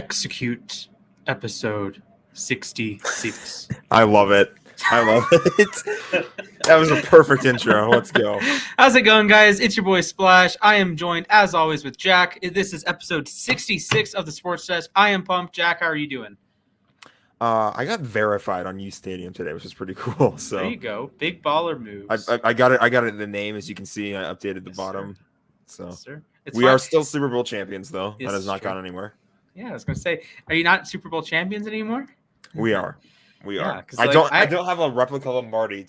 execute episode 66. I love it. That was a perfect intro. Let's go. How's it going, guys? It's your boy Splash. I am joined, as always, with Jack. This is episode 66 of the Sports Desk. I am pumped. Jack, how are you doing? I got verified on uSTADIUM today, which is pretty cool. So there you go. Big baller moves. I got it. I got it in the name, as you can see. I updated the bottom. Sir. So yes, sir. We are still Super Bowl champions, though. Yes, that has not gone anywhere. Yeah, I was gonna say, are you not Super Bowl champions anymore? We are. Yeah, I don't have a replica of Marty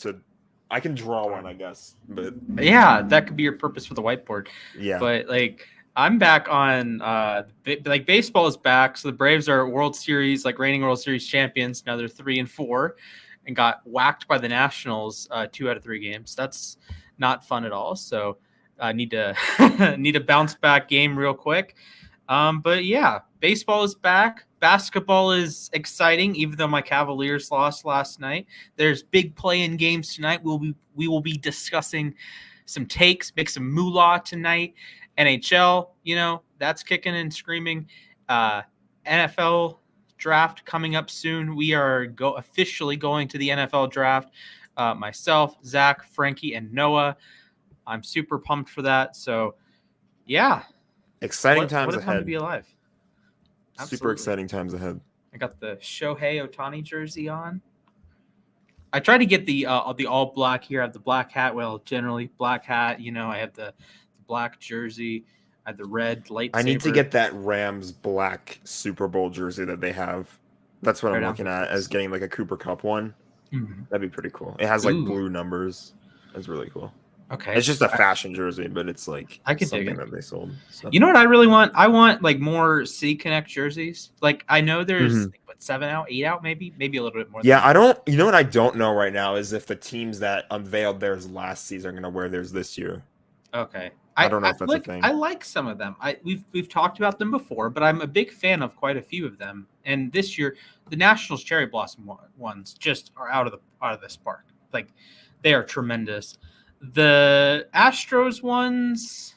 I can draw one, I guess. But yeah, that could be your purpose for the whiteboard. Yeah. But I'm back on baseball is back. So the Braves are World Series, reigning World Series champions. Now they're 3-4 and got whacked by the Nationals 2 out of 3 games. That's not fun at all. So I need to bounce back game real quick. But yeah, baseball is back. Basketball is exciting, even though my Cavaliers lost last night. There's big play-in games tonight. We will be discussing some takes, make some moolah tonight. NHL, that's kicking and screaming. NFL draft coming up soon. We are officially going to the NFL draft. Myself, Zach, Frankie, and Noah. I'm super pumped for that. So, yeah. Exciting times what a ahead. time to be alive. Absolutely. Super exciting times ahead. I got the Shohei Ohtani jersey on. I try to get the all black here. I have the black hat. Well, generally black hat. I have the black jersey. I have the red lightsaber. I need to get that Rams black Super Bowl jersey that they have. That's what I'm looking at as getting a Cooper Cup one. Mm-hmm. That'd be pretty cool. It has blue numbers. That's really cool. Okay. It's just a fashion jersey, but it's I could something dig it. that they sold. So. You know what I really want? I want more City Connect jerseys. I know there's 7 out, 8 out, maybe a little bit more. Yeah, I don't. You know what I don't know right now is if the teams that unveiled theirs last season are going to wear theirs this year. Okay. I don't know if that's a thing. I like some of them. We've talked about them before, but I'm a big fan of quite a few of them. And this year, the Nationals cherry blossom ones just are out of this park. They are tremendous. The Astros ones.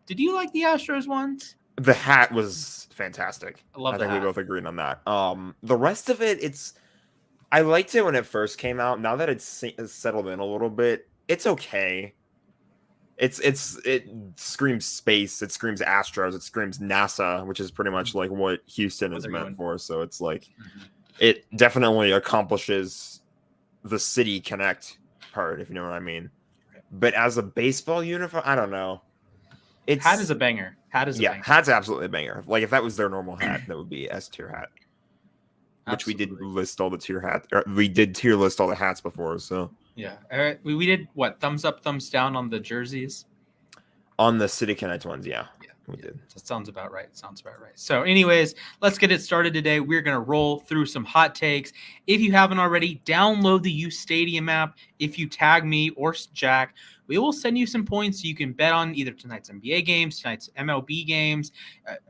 Did you like the Astros ones? The hat was fantastic. I think we both agreed on that. The rest of it, I liked it when it first came out. Now that it's settled in a little bit, it's okay. It screams space. It screams Astros. It screams NASA, which is pretty much what Houston is meant for. So it's it definitely accomplishes the City Connect part, if you know what I mean. But as a baseball uniform, I don't know. Hat is a banger. Banger. Hat's absolutely a banger. If that was their normal hat, that would be S tier hat. Which we did list all the tier hats. We did tier list all the hats before, so. Yeah. All right. We did what? Thumbs up, thumbs down on the jerseys? On the City Connect ones, yeah. We did. That sounds about right. So anyways, let's get it started today. We're going to roll through some hot takes. If you haven't already, download the uSTADIUM app. If you tag me or Jack, we will send you some points so you can bet on either tonight's NBA games, tonight's MLB games,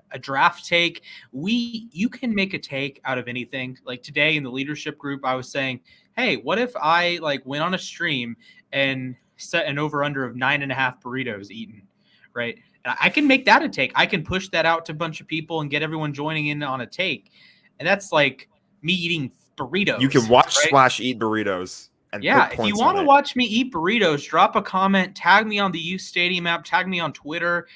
a draft take. You can make a take out of anything. Today in the leadership group, I was saying, hey, what if I went on a stream and set an over-under of 9.5 burritos eaten, right? I can make that a take. I can push that out to a bunch of people and get everyone joining in on a take. And that's me eating burritos. You can watch Splash eat burritos. And if you want to watch me eat burritos, drop a comment, tag me on the uSTADIUM app, tag me on Twitter.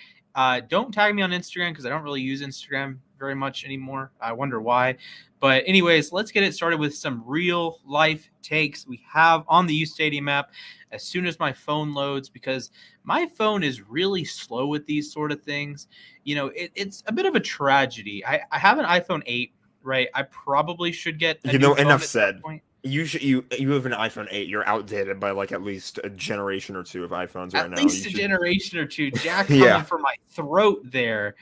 Don't tag me on Instagram because I don't really use Instagram very much anymore. I wonder why. But anyways, let's get it started with some real life takes we have on the uSTADIUM app as soon as my phone loads, because my phone is really slow with these sort of things. It's a bit of a tragedy. I have an iPhone 8, right? I probably should get a new phone enough at said. that point. You have an iPhone 8. You're outdated by at least a generation or two of iPhones right now. At least a generation or two. Jack coming for my throat there.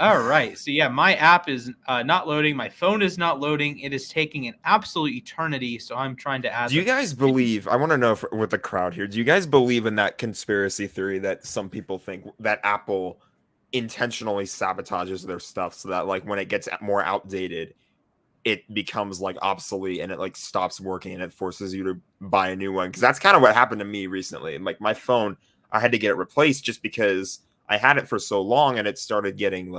All right. So, my app is not loading. My phone is not loading. It is taking an absolute eternity. So, I'm trying to add. Do you guys believe, I want to know with the crowd here, do you guys believe in that conspiracy theory that some people think that Apple intentionally sabotages their stuff so that when it gets more outdated, it becomes obsolete and it stops working and it forces you to buy a new one? Because that's kind of what happened to me recently. My phone, I had to get it replaced just because I had it for so long and it started getting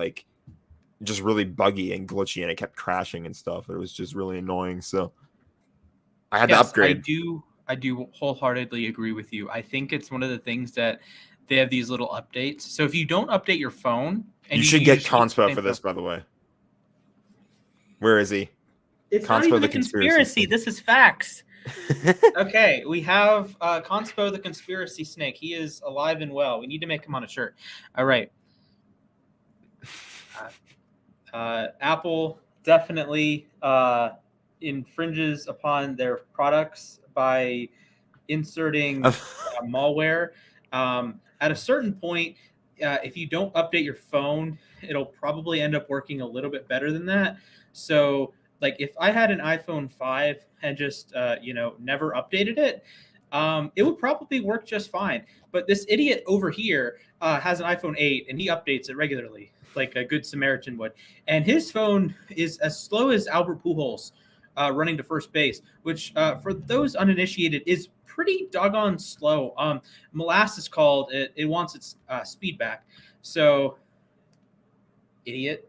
just really buggy and glitchy, and it kept crashing and stuff. It was just really annoying. So I had to upgrade. I do wholeheartedly agree with you. I think it's one of the things that they have these little updates. So if you don't update your phone, and You should get just use the Conspo same for this, phone- by the way. Where is he? It's Conspo not even the a conspiracy. snake. This is facts. Okay, we have Conspo the conspiracy snake. He is alive and well. We need to make him on a shirt. All right. Apple definitely infringes upon their products by inserting malware. At a certain point, if you don't update your phone, it'll probably end up working a little bit better than that. So, like if I had an iPhone 5 and just never updated it, it would probably work just fine. But this idiot over here has an iPhone 8 and he updates it regularly, like a good Samaritan would. And his phone is as slow as Albert Pujols running to first base, which for those uninitiated is pretty doggone slow. Molasses called it. It wants its speed back. So, idiot.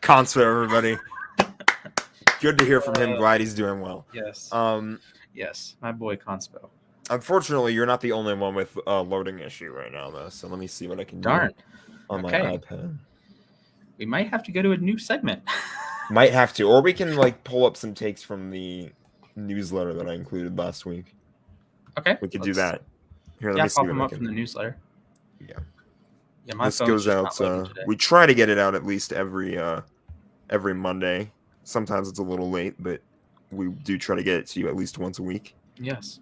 Conspo, everybody. Good to hear from him. Glad he's doing well. Yes. Yes, my boy Conspo. Unfortunately, you're not the only one with a loading issue right now, though. So let me see what I can do on my iPad. We might have to go to a new segment. Might have to, or we can like pull up some takes from the newsletter that I included last week. Okay, we could do that. Here, let me see pop them up from the newsletter. Yeah. Yeah, my this goes out. We try to get it out at least every Monday. Sometimes it's a little late, but we do try to get it to you at least once a week. Yes.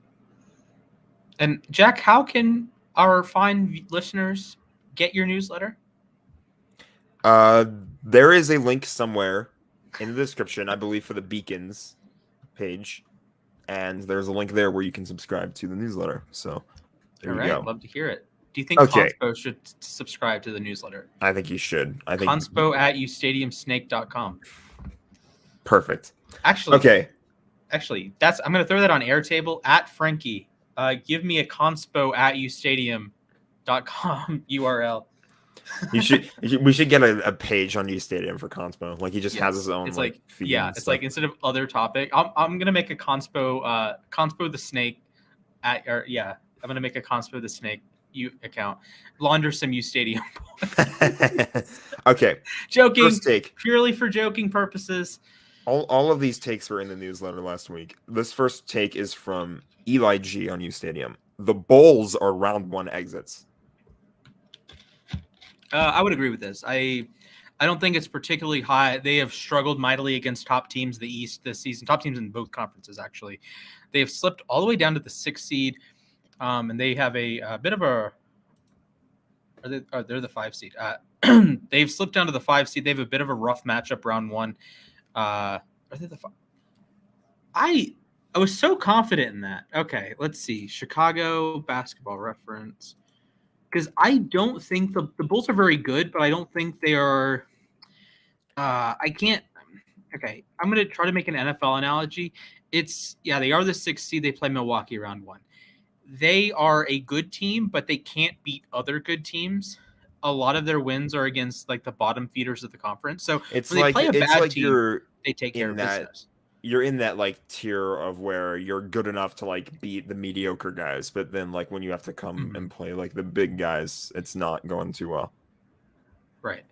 And Jack, how can our fine listeners get your newsletter? There is a link somewhere in the description, I believe, for the Beacons page, and there's a link there where you can subscribe to the newsletter. So there you go. Love to hear it. Do you think Conspo should subscribe to the newsletter? I think you should. I think Conspo at uSTADIUMsnake.com. Perfect. Actually, that's I'm going to throw that on Airtable at Frankie. Give me a Conspo at uSTADIUM.com URL. We should get a page on uSTADIUM for Conspo. Like he just has his own. It's feed it's like instead of other topic, I'm gonna make a Conspo the snake I'm gonna make a Conspo the snake account. Launder some uSTADIUM. Okay. Joking. First take. Purely for joking purposes. All of these takes were in the newsletter last week. This first take is from Eli G on uSTADIUM. The Bulls are round 1 exits. I would agree with this. I don't think it's particularly high. They have struggled mightily against top teams in the East this season. Top teams in both conferences, actually. They have slipped all the way down to the 6th seed, and they have a bit of a. They're the 5 seed. They've slipped down to the 5 seed. They have a bit of a rough matchup round 1. Are they the 5? I was so confident in that. Okay, let's see. Chicago Basketball Reference. Because I don't think the Bulls are very good, but I don't think they are. I can't. Okay, I'm going to try to make an NFL analogy. They are the 6th seed. They play Milwaukee round 1. They are a good team, but they can't beat other good teams. A lot of their wins are against like the bottom feeders of the conference. So it's when they play a bad team, they take care of business. You're in that like tier of where you're good enough to like beat the mediocre guys, but then like when you have to come and play like the big guys, it's not going too well. Right.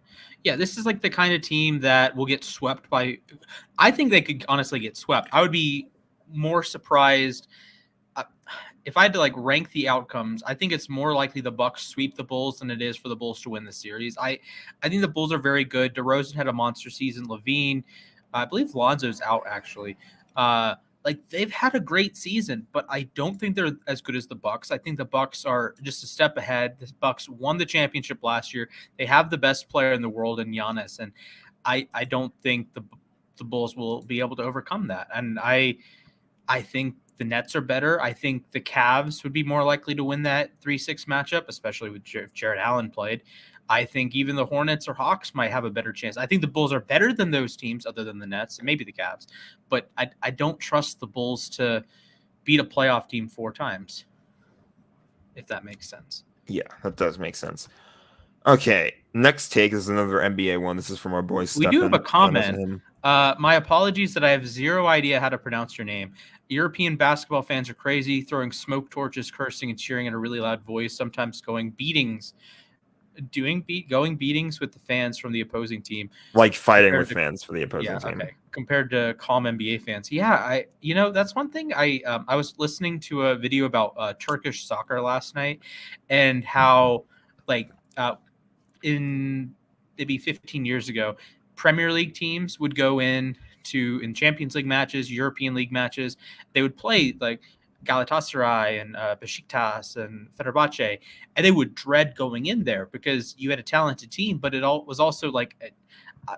Yeah, this is like the kind of team that will get swept by. I think they could honestly get swept. I would be more surprised if I had to like rank the outcomes. I think it's more likely the Bucks sweep the Bulls than it is for the Bulls to win the series. I think the Bulls are very good. DeRozan had a monster season. Levine. I believe Lonzo's out, actually. They've had a great season, but I don't think they're as good as the Bucks. I think the Bucks are just a step ahead. The Bucks won the championship last year. They have the best player in the world in Giannis, and I don't think the Bulls will be able to overcome that. And I think the Nets are better. I think the Cavs would be more likely to win that 3-6 matchup, especially if Jared Allen played. I think even the Hornets or Hawks might have a better chance. I think the Bulls are better than those teams other than the Nets and maybe the Cavs. But I don't trust the Bulls to beat a playoff team 4 times, if that makes sense. Yeah, that does make sense. Okay, next take is another NBA one. This is from our boy Stefan. We do have a Shout out to comment. him. My apologies that I have zero idea how to pronounce your name. European basketball fans are crazy, throwing smoke torches, cursing, and cheering in a really loud voice, sometimes going beatings with the fans from the opposing team. Like fighting with fans for the opposing Yeah, team. okay. Compared to calm NBA fans. Yeah, that's one thing. I was listening to a video about Turkish soccer last night and how like in maybe 15 years ago, Premier League teams would go in Champions League matches, European League matches. They would play like Galatasaray and Besiktas and Fenerbahce, and they would dread going in there because you had a talented team, but it all was also like a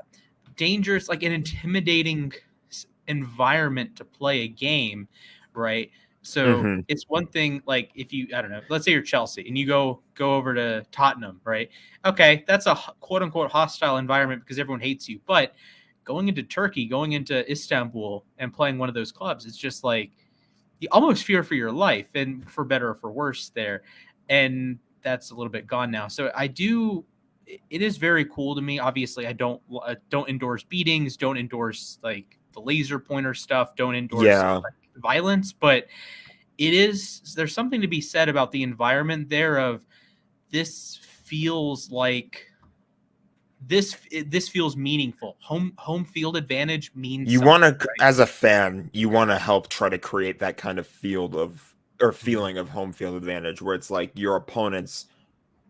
dangerous, like an intimidating environment to play a game, right? So it's one thing, like if you, I don't know, let's say you're Chelsea and you go over to Tottenham, right? Okay, that's a quote unquote hostile environment because everyone hates you. But going into Turkey, going into Istanbul and playing one of those clubs, it's just like you almost fear for your life, and for better or for worse there. And that's a little bit gone now. So it is very cool to me. Obviously, I don't endorse beatings, don't endorse like the laser pointer stuff, don't endorse violence, but there's something to be said about the environment there of this feels like this feels meaningful. Home field advantage means you want to, right? As a fan, you want to help try to create that kind of feeling of home field advantage where it's like your opponents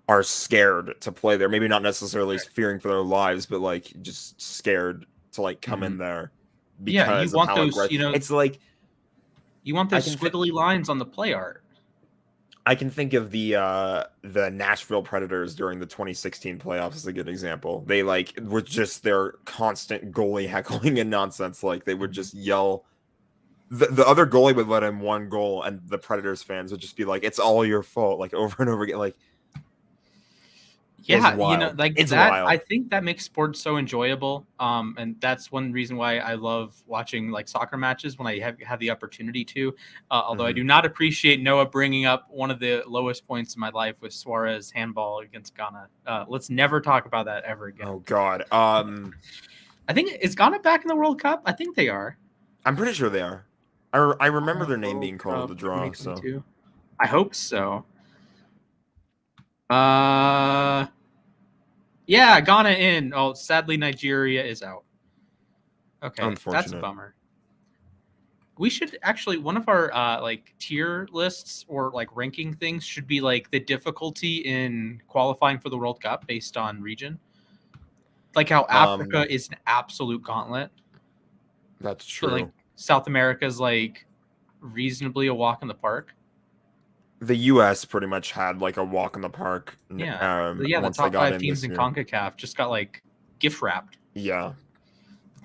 are scared to play there. Maybe not necessarily fearing for their lives, but like just scared to like come in there because you want of how those, it's like you want those squiggly lines on the play art. I can think of the Nashville Predators during the 2016 playoffs as a good example. They like were just their constant goalie heckling and nonsense. Like they would just yell. The other goalie would let in one goal, and the Predators fans would just be like, "It's all your fault!" Like over and over again. Like, yeah, it's that. wild. I think that makes sports so enjoyable. And that's one reason why I love watching like soccer matches when I have the opportunity to. Although I do not appreciate Noah bringing up one of the lowest points in my life with Suarez handball against Ghana. Let's never talk about that ever again. Oh God. I think is Ghana back in the World Cup? I think they are. I'm pretty sure they are. I remember their name being called at the draw. So I hope so. Yeah, Ghana in. Oh, sadly, Nigeria is out. Okay, that's a bummer. We should actually, one of our like tier lists or like ranking things should be like the difficulty in qualifying for the World Cup based on region. Like how Africa is an absolute gauntlet. That's true. So, like South America is like reasonably a walk in the park. The U.S. pretty much had like a walk in the park. Yeah, the top 5 teams in CONCACAF just got like gift wrapped. Yeah,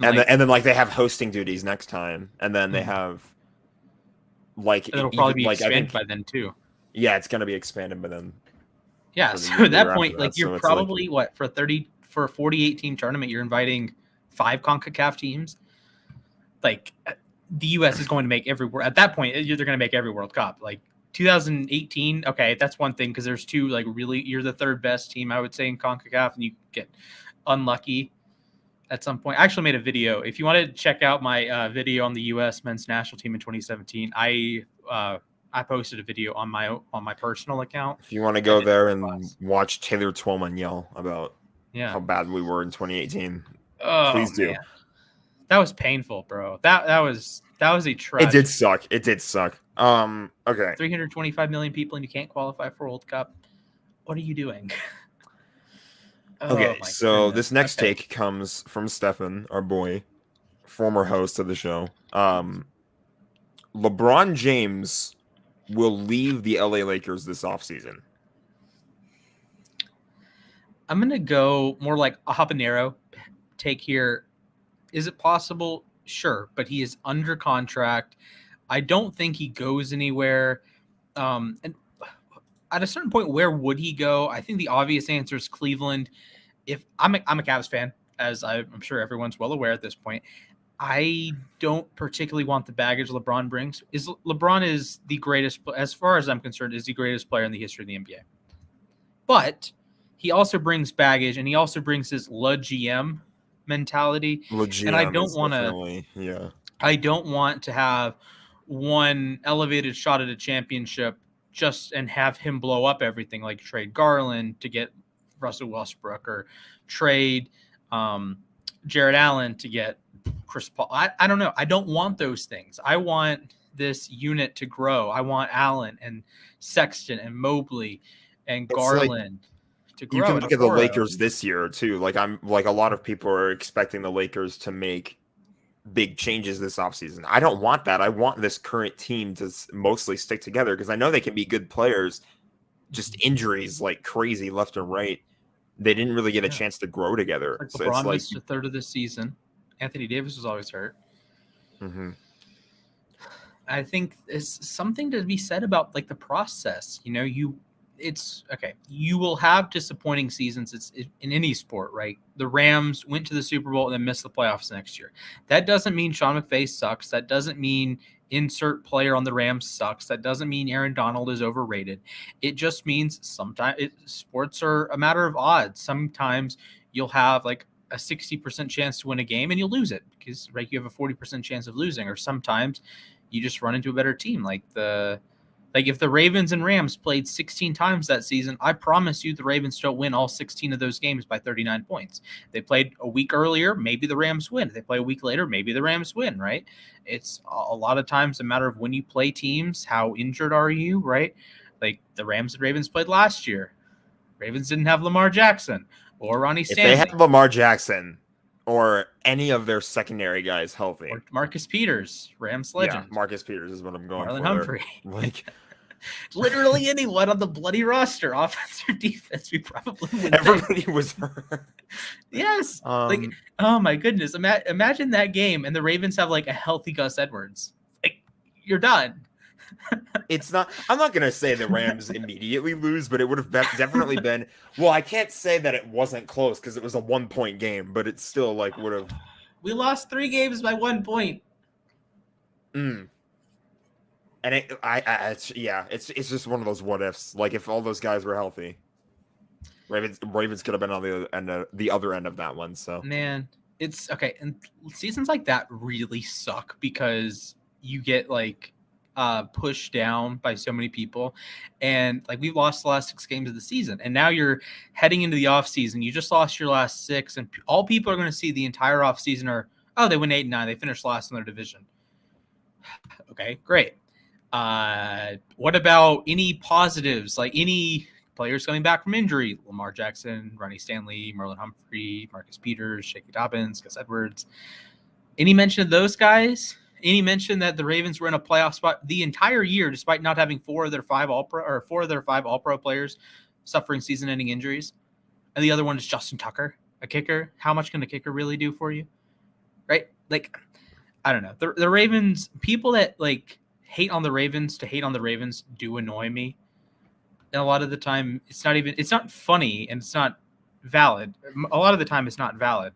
and then like they have hosting duties next time, and then they have like it'll probably be expanded by then too. Yeah, it's gonna be expanded by then. Yeah, so at that point, like you're probably what for a 48 team tournament, you're inviting 5 CONCACAF teams. Like the U.S. is going to make at that point they're going to make every World Cup. Like 2018, okay, that's one thing because there's 2 like really you're the 3rd best team I would say in CONCACAF, and you get unlucky at some point. I actually made a video. If you want to check out my video on the U.S. men's national team in 2017, I posted a video on my personal account. If you want to go there and watch Taylor Twellman yell about how bad we were in 2018, please do. Man. That was painful, bro. That was a tragedy. It did suck. Okay. 325 million people and you can't qualify for World Cup. What are you doing? Okay, so goodness. This next take comes from Stefan, our boy, former host of the show. LeBron James will leave the LA Lakers this offseason. I'm going to go more like a habanero take here. Is it possible? Sure, but he is under contract. I don't think he goes anywhere. And at a certain point, where would he go? I think the obvious answer is Cleveland. If I'm a Cavs fan, as I'm sure everyone's well aware at this point, I don't particularly want the baggage LeBron brings. LeBron is the greatest, as far as I'm concerned, is the greatest player in the history of the NBA. But he also brings baggage, and he also brings his GM mentality. And I GM don't is want to. definitely, yeah. I don't want to have one elevated shot at a championship just and have him blow up everything, like trade Garland to get Russell Westbrook, or trade Jared Allen to get Chris Paul. I don't know. I don't want those things. I want this unit to grow. I want Allen and Sexton and Mobley and It's like, Garland to you grow. can And look at the Okoro. Lakers this year too. Like, I'm like, a lot of people are expecting the Lakers to make big changes this offseason. I don't want that. I want this current team to mostly stick together, because I know they can be good players. Just injuries like crazy left and right. They didn't really get a chance to grow together. Like So LeBron it's like, missed a third of the season. Anthony Davis was always hurt. I think it's something to be said about like the process. It's okay. You will have disappointing seasons. It's in any sport, right? The Rams went to the Super Bowl and then missed the playoffs next year. That doesn't mean Sean McVay sucks. That doesn't mean insert player on the Rams sucks. That doesn't mean Aaron Donald is overrated. It just means sometimes sports are a matter of odds. Sometimes you'll have like a 60% chance to win a game and you'll lose it because you have a 40% chance of losing. Or sometimes you just run into a better team. Like if the Ravens and Rams played 16 times that season, I promise you the Ravens don't win all 16 of those games by 39 points. They played a week earlier, maybe the Rams win. If they play a week later, maybe the Rams win, right? It's a lot of times a matter of when you play teams, how injured are you, right? Like the Rams and Ravens played last year. Ravens didn't have Lamar Jackson or Ronnie Stanley. If they had Lamar Jackson or any of their secondary guys healthy, or Marcus Peters, Rams legend. Yeah, Marcus Peters is what I'm going Marlon for. Humphrey. Like, literally anyone on the bloody roster, offense or defense, we probably would. Everybody was hurt. Yes. Oh my goodness. Imagine that game and the Ravens have like a healthy Gus Edwards. Like, you're done. It's not. I'm not gonna say the Rams immediately lose, but it would have definitely been. Well, I can't say that it wasn't close because it was a 1-point game, but it still like would have. We lost 3 games by 1 point. And it's just one of those what ifs. Like if all those guys were healthy, Ravens could have been on the other end of that one. So man, it's okay. And seasons like that really suck because you get like pushed down by so many people, and like we've lost the last 6 games of the season, and now you're heading into the off season. You just lost your last 6, and all people are going to see the entire off season are, oh, they went 8-9, they finished last in their division. Okay, great. What about any positives, like any players coming back from injury? Lamar Jackson, Ronnie Stanley, Marlon Humphrey, Marcus Peters, Shaky Dobbins, Gus Edwards. Any mention of those guys? Any mention that the Ravens were in a playoff spot the entire year, despite not having 4 of their 5 All-Pro players suffering season-ending injuries? And the other one is Justin Tucker, a kicker. How much can a kicker really do for you? Right? Like, I don't know. The Ravens, people that like hate on the Ravens do annoy me. And a lot of the time, it's not funny and it's not valid. A lot of the time, it's not valid.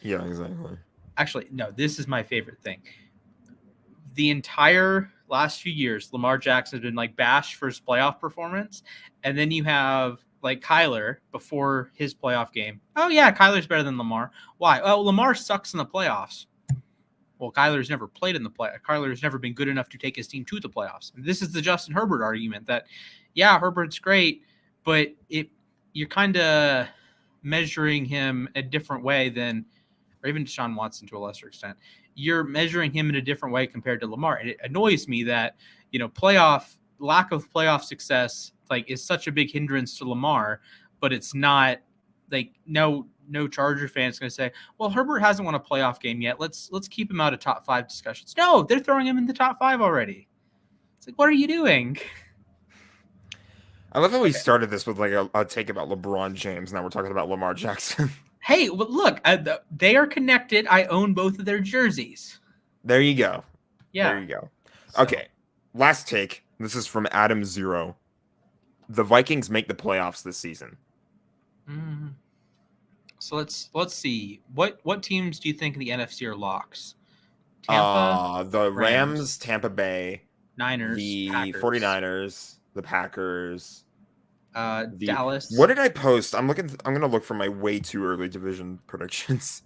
Yeah, exactly. Actually, no, this is my favorite thing. The entire last few years, Lamar Jackson has been like bashed for his playoff performance. And then you have like Kyler before his playoff game. Oh, yeah, Kyler's better than Lamar. Why? Oh, Lamar sucks in the playoffs. Well, Kyler's never played in the play. Kyler's never been good enough to take his team to the playoffs. And this is the Justin Herbert argument that, yeah, Herbert's great, but you're kind of measuring him a different way than, or even Deshaun Watson to a lesser extent. You're measuring him in a different way compared to Lamar. And it annoys me that, lack of playoff success, like, is such a big hindrance to Lamar, but it's not like, no Charger fan is going to say, well, Herbert hasn't won a playoff game yet. Let's keep him out of top 5 discussions. No, they're throwing him in the top 5 already. It's like, what are you doing? I love how we started this with like a take about LeBron James. Now we're talking about Lamar Jackson. Hey, well, look, they are connected. I own both of their jerseys. There you go. Yeah. There you go. So. Okay. Last take. This is from Adam Zero. The Vikings make the playoffs this season. Mm-hmm. So let's see. What teams do you think in the NFC are locks? Tampa, the Rams, Tampa Bay, Niners, the Packers. 49ers, the Packers. Dallas. What did I post? I'm gonna look for my way too early division predictions.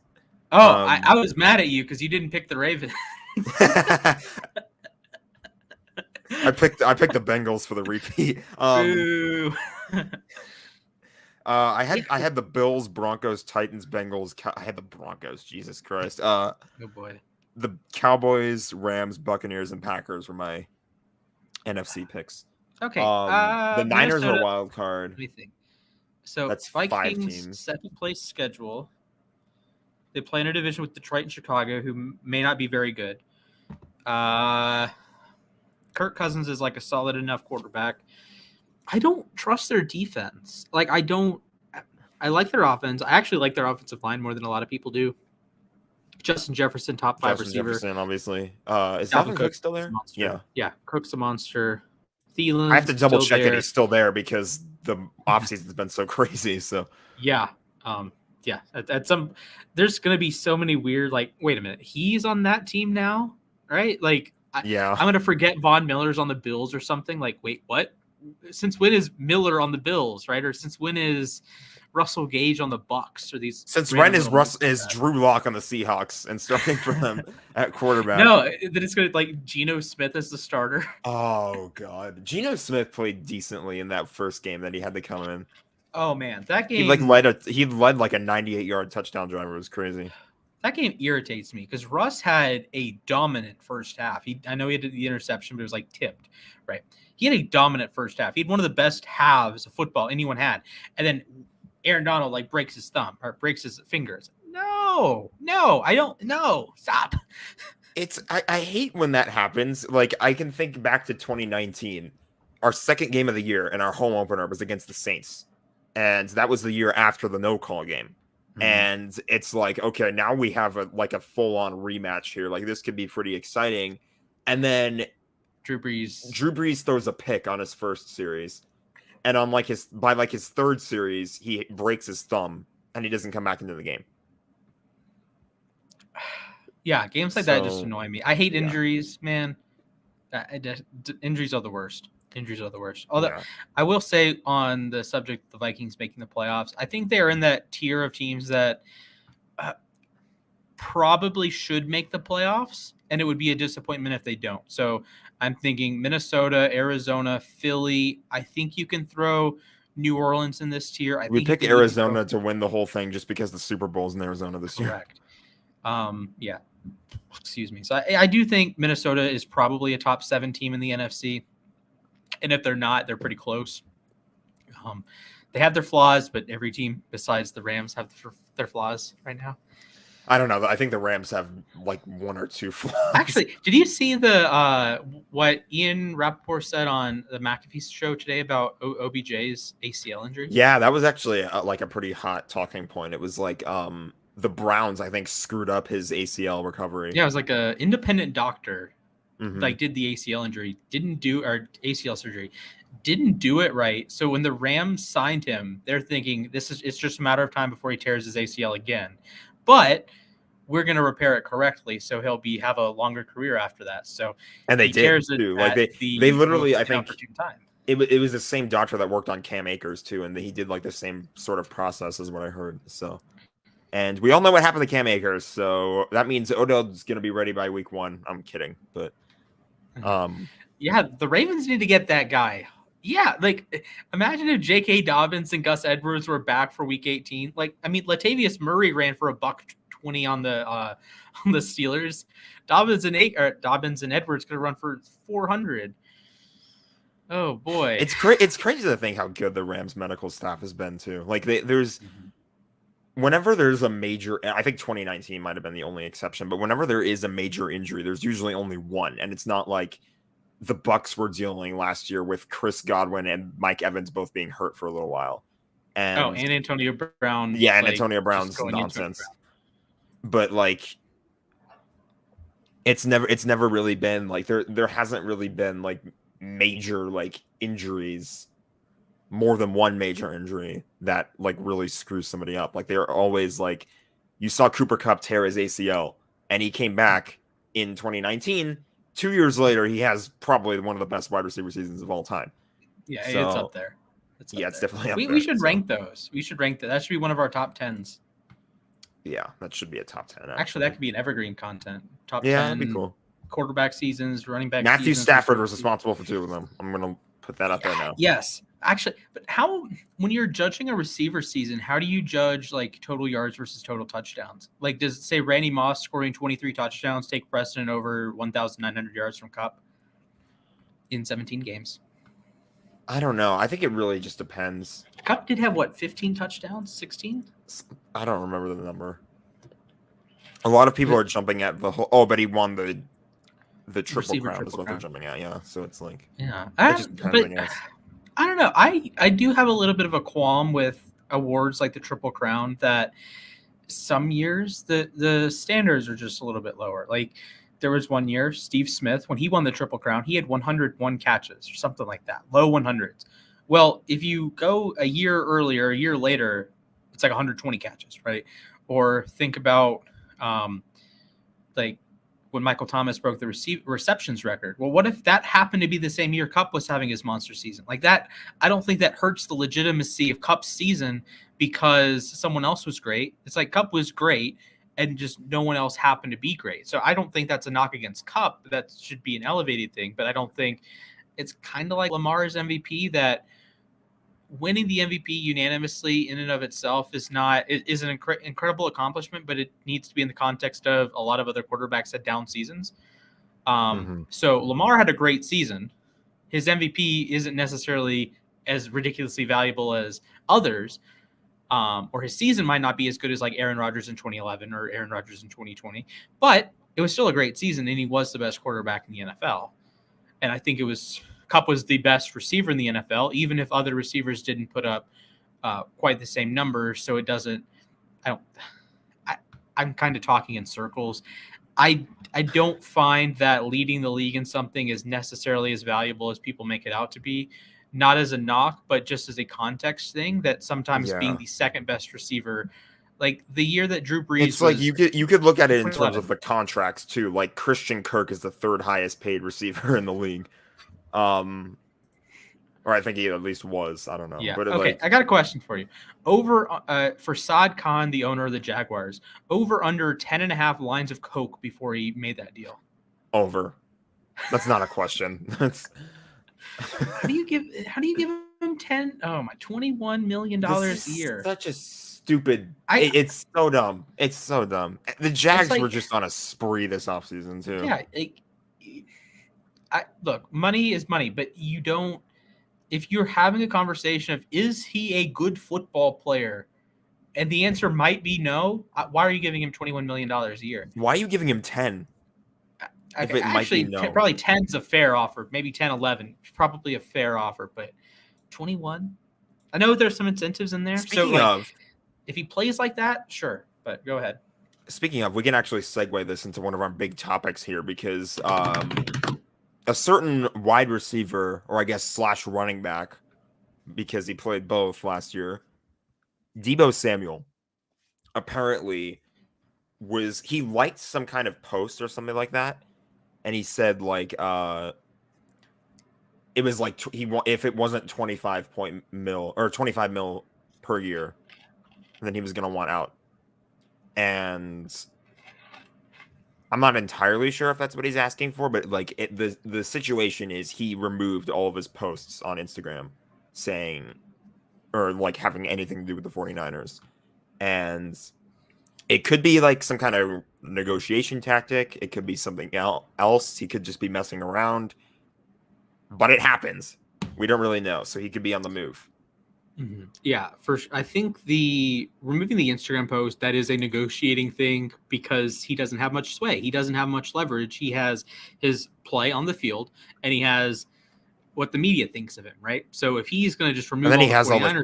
Oh, I was mad at you because you didn't pick the Ravens. I picked the Bengals for the repeat. Boo. I had the Bills, Broncos, Titans, Bengals. I had the Broncos. Jesus Christ. Oh boy. The Cowboys, Rams, Buccaneers, and Packers were my NFC picks. Okay. The Niners Minnesota, are a wild card. Let me think. So That's Vikings 5 teams. second place schedule. They play in a division with Detroit and Chicago, who may not be very good. Kirk Cousins is like a solid enough quarterback. I don't trust their defense. Like I like their offense. I actually like their offensive line more than a lot of people do. Justin Jefferson, top 5 receiver. Jefferson, obviously. Is Dalvin Cook still there? Yeah. Cook's a monster. Thielen. I have to double check that he's still there because the offseason's been so crazy. So yeah. At some, there's gonna be so many weird. Like, wait a minute, he's on that team now, right? Like, I'm gonna forget Von Miller's on the Bills or something. Like, wait, what? Since when is Miller on the Bills, right? Or since when is Russell Gage on the Bucks? Or these? Since when is Drew Lock on the Seahawks and starting for them at quarterback? No, then it's gonna like Geno Smith as the starter. Oh God, Geno Smith played decently in that first game that he had to come in. Oh man, that game he led like a 98-yard touchdown drive. It was crazy. That game irritates me because Russ had a dominant first half. I know he had the interception, but it was like tipped, right? He had a dominant first half. He had one of the best halves of football anyone had. And then Aaron Donald like breaks his thumb or breaks his fingers. No, I don't. No, stop. I hate when that happens. Like I can think back to 2019, our second game of the year, and our home opener was against the Saints. And that was the year after the no-call game. Mm-hmm. And it's like, okay, now we have a full-on rematch here. Like, this could be pretty exciting. And then Drew Brees throws a pick on his first series. And on by his third series, he breaks his thumb and he doesn't come back into the game. Yeah, games like that just annoy me. I hate injuries, man. Injuries are the worst. Although I will say on the subject of the Vikings making the playoffs, I think they are in that tier of teams that probably should make the playoffs, and it would be a disappointment if they don't. So I'm thinking Minnesota, Arizona, Philly. I think you can throw New Orleans in this tier. We pick Arizona to win the whole thing just because the Super Bowl's in Arizona this year. Correct. Yeah. Excuse me. So I do think Minnesota is probably a top 7 team in the NFC. And if they're not, they're pretty close. They have their flaws, but every team besides the Rams have their flaws right now. I don't know. I think the Rams have like 1 or 2 flaws. Actually, did you see the what Ian Rappaport said on the McAfee show today about OBJ's ACL injury? Yeah, that was actually a pretty hot talking point. It was like the Browns, I think, screwed up his ACL recovery. Yeah, it was like an independent doctor. Mm-hmm. Like did the ACL injury, ACL surgery, didn't do it right. So when the Rams signed him, they're thinking it's just a matter of time before he tears his ACL again. But we're going to repair it correctly, so he'll have a longer career after that. So and they did too. Like they literally, I think it was the same doctor that worked on Cam Akers too, and he did like the same sort of process as what I heard. So. And we all know what happened to Cam Akers, so that means Odell's going to be ready by week 1. I'm kidding, but yeah, the Ravens need to get that guy. Yeah, like imagine if J.K. Dobbins and Gus Edwards were back for week 18. Like, I mean, Latavius Murray ran for $120 on the Steelers. Dobbins and Edwards could have run for 400. Oh boy, it's crazy to think how good the Rams medical staff has been too. Like there's. Whenever there's a major, I think 2019 might have been the only exception, but whenever there is a major injury, there's usually only one. And it's not like the Bucks were dealing last year with Chris Godwin and Mike Evans both being hurt for a little while. And Antonio Brown. Yeah, and Antonio Brown's nonsense. But like, it's never really been like there hasn't really been like major like injuries. More than one major injury that like really screws somebody up. Like they're always like, you saw Cooper Kupp tear his ACL and he came back in 2019. 2 years later, he has probably one of the best wide receiver seasons of all time. Yeah, so, it's up there. It's Yeah, it's definitely up we there. should So, rank those. We should rank that. That should be one of our top 10s. yeah, that should be a top 10. Actually, that could be an evergreen content. Top Yeah, 10 that'd be cool. quarterback seasons, running back Matthew seasons. Stafford was responsible for 2 of them. I'm going to put that out there now. Yes. Actually, but when you're judging a receiver season, how do you judge like total yards versus total touchdowns? Like, does it say Randy Moss scoring 23 touchdowns take precedent over 1,900 yards from Kupp in 17 games? I don't know. I think it really just depends. Kupp did have what, 15 touchdowns, 16? I don't remember the number. A lot of people are jumping at the whole. Oh, but he won the triple crown is what they're jumping at. Yeah, so it's like it just depends, I guess. I don't know. I do have a little bit of a qualm with awards like the Triple Crown that some years the standards are just a little bit lower. Like there was one year, Steve Smith, when he won the Triple Crown, he had 101 catches or something like that, low 100s. Well, if you go a year earlier, a year later, it's like 120 catches, right? Or think about like when Michael Thomas broke the receptions record. Well, what if that happened to be the same year Kupp was having his monster season? Like that, I don't think that hurts the legitimacy of Kupp's season because someone else was great. It's like Kupp was great and just no one else happened to be great. So I don't think that's a knock against Kupp. That should be an elevated thing, but I don't think it's kind of like Lamar's MVP that winning the MVP unanimously in and of itself is an incredible accomplishment, but it needs to be in the context of a lot of other quarterbacks had down seasons. So Lamar had a great season. His MVP isn't necessarily as ridiculously valuable as others, or his season might not be as good as like Aaron Rodgers in 2011 or Aaron Rodgers in 2020, but it was still a great season, and he was the best quarterback in the NFL. And I think Kupp was the best receiver in the NFL, even if other receivers didn't put up quite the same numbers. So it doesn't. I'm kind of talking in circles. I don't find that leading the league in something is necessarily as valuable as people make it out to be. Not as a knock, but just as a context thing. That sometimes being the second best receiver, like the year that Drew Brees, it's like you could look at it in terms of the contracts too. Like Christian Kirk is the 3rd highest paid receiver in the league. Or I think he at least was. I don't know. Yeah. But okay. I got a question for you. Over for Saad Khan, the owner of the Jaguars, over under 10.5 lines of coke before he made that deal. Over. That's not a question. That's. How do you give him $21 million a year? Such a stupid. It's so dumb. It's so dumb. The Jags were just on a spree this offseason too. Yeah. Look, money is money, but you don't. If you're having a conversation of is he a good football player, and the answer might be no, why are you giving him $21 million a year? Why are you giving him 10? If it actually, might be no. Probably 10's a fair offer. Maybe 10, 11, probably a fair offer, but 21. I know there's some incentives in there. Speaking of, if he plays like that, sure. But go ahead. Speaking of, we can actually segue this into one of our big topics here because a certain wide receiver, or I guess / running back, because he played both last year, Deebo Samuel, apparently he liked some kind of post or something like that, and he said like it was like if it wasn't 25 mil per year, then he was gonna want out. And I'm not entirely sure if that's what he's asking for, but like the situation is he removed all of his posts on Instagram saying or like having anything to do with the 49ers. And it could be like some kind of negotiation tactic. It could be something else. He could just be messing around. But it happens. We don't really know. So he could be on the move. Mm-hmm. Yeah, I think removing the Instagram post, that is a negotiating thing because he doesn't have much sway. He doesn't have much leverage. He has his play on the field, and he has what the media thinks of him, right? So if he's going to just remove, and then he has all the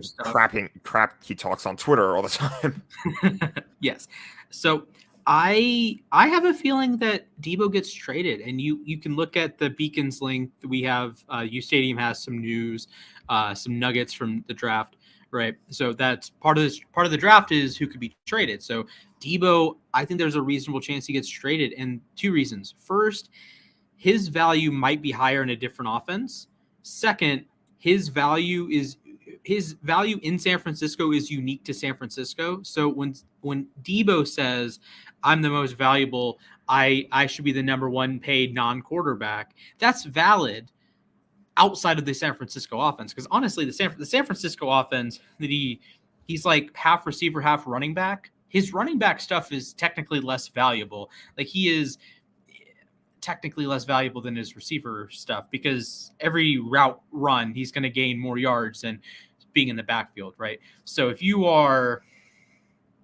crap he talks on Twitter all the time. Yes. So I have a feeling that Deebo gets traded, and you can look at the Beacons link that we have. uSTADIUM has some news, some nuggets from the draft, right? So that's part of the draft is who could be traded. So Deebo, I think there's a reasonable chance he gets traded, and 2 reasons. First, his value might be higher in a different offense. Second, his value is his value in San Francisco is unique to San Francisco. So when Deebo says, I'm the most valuable, I should be the number one paid non-quarterback, that's valid outside of the San Francisco offense. Because honestly, the San Francisco offense that he's like half receiver, half running back. His running back stuff is technically less valuable. Like he is technically less valuable than his receiver stuff because every route run, he's going to gain more yards than being in the backfield, right? So if you are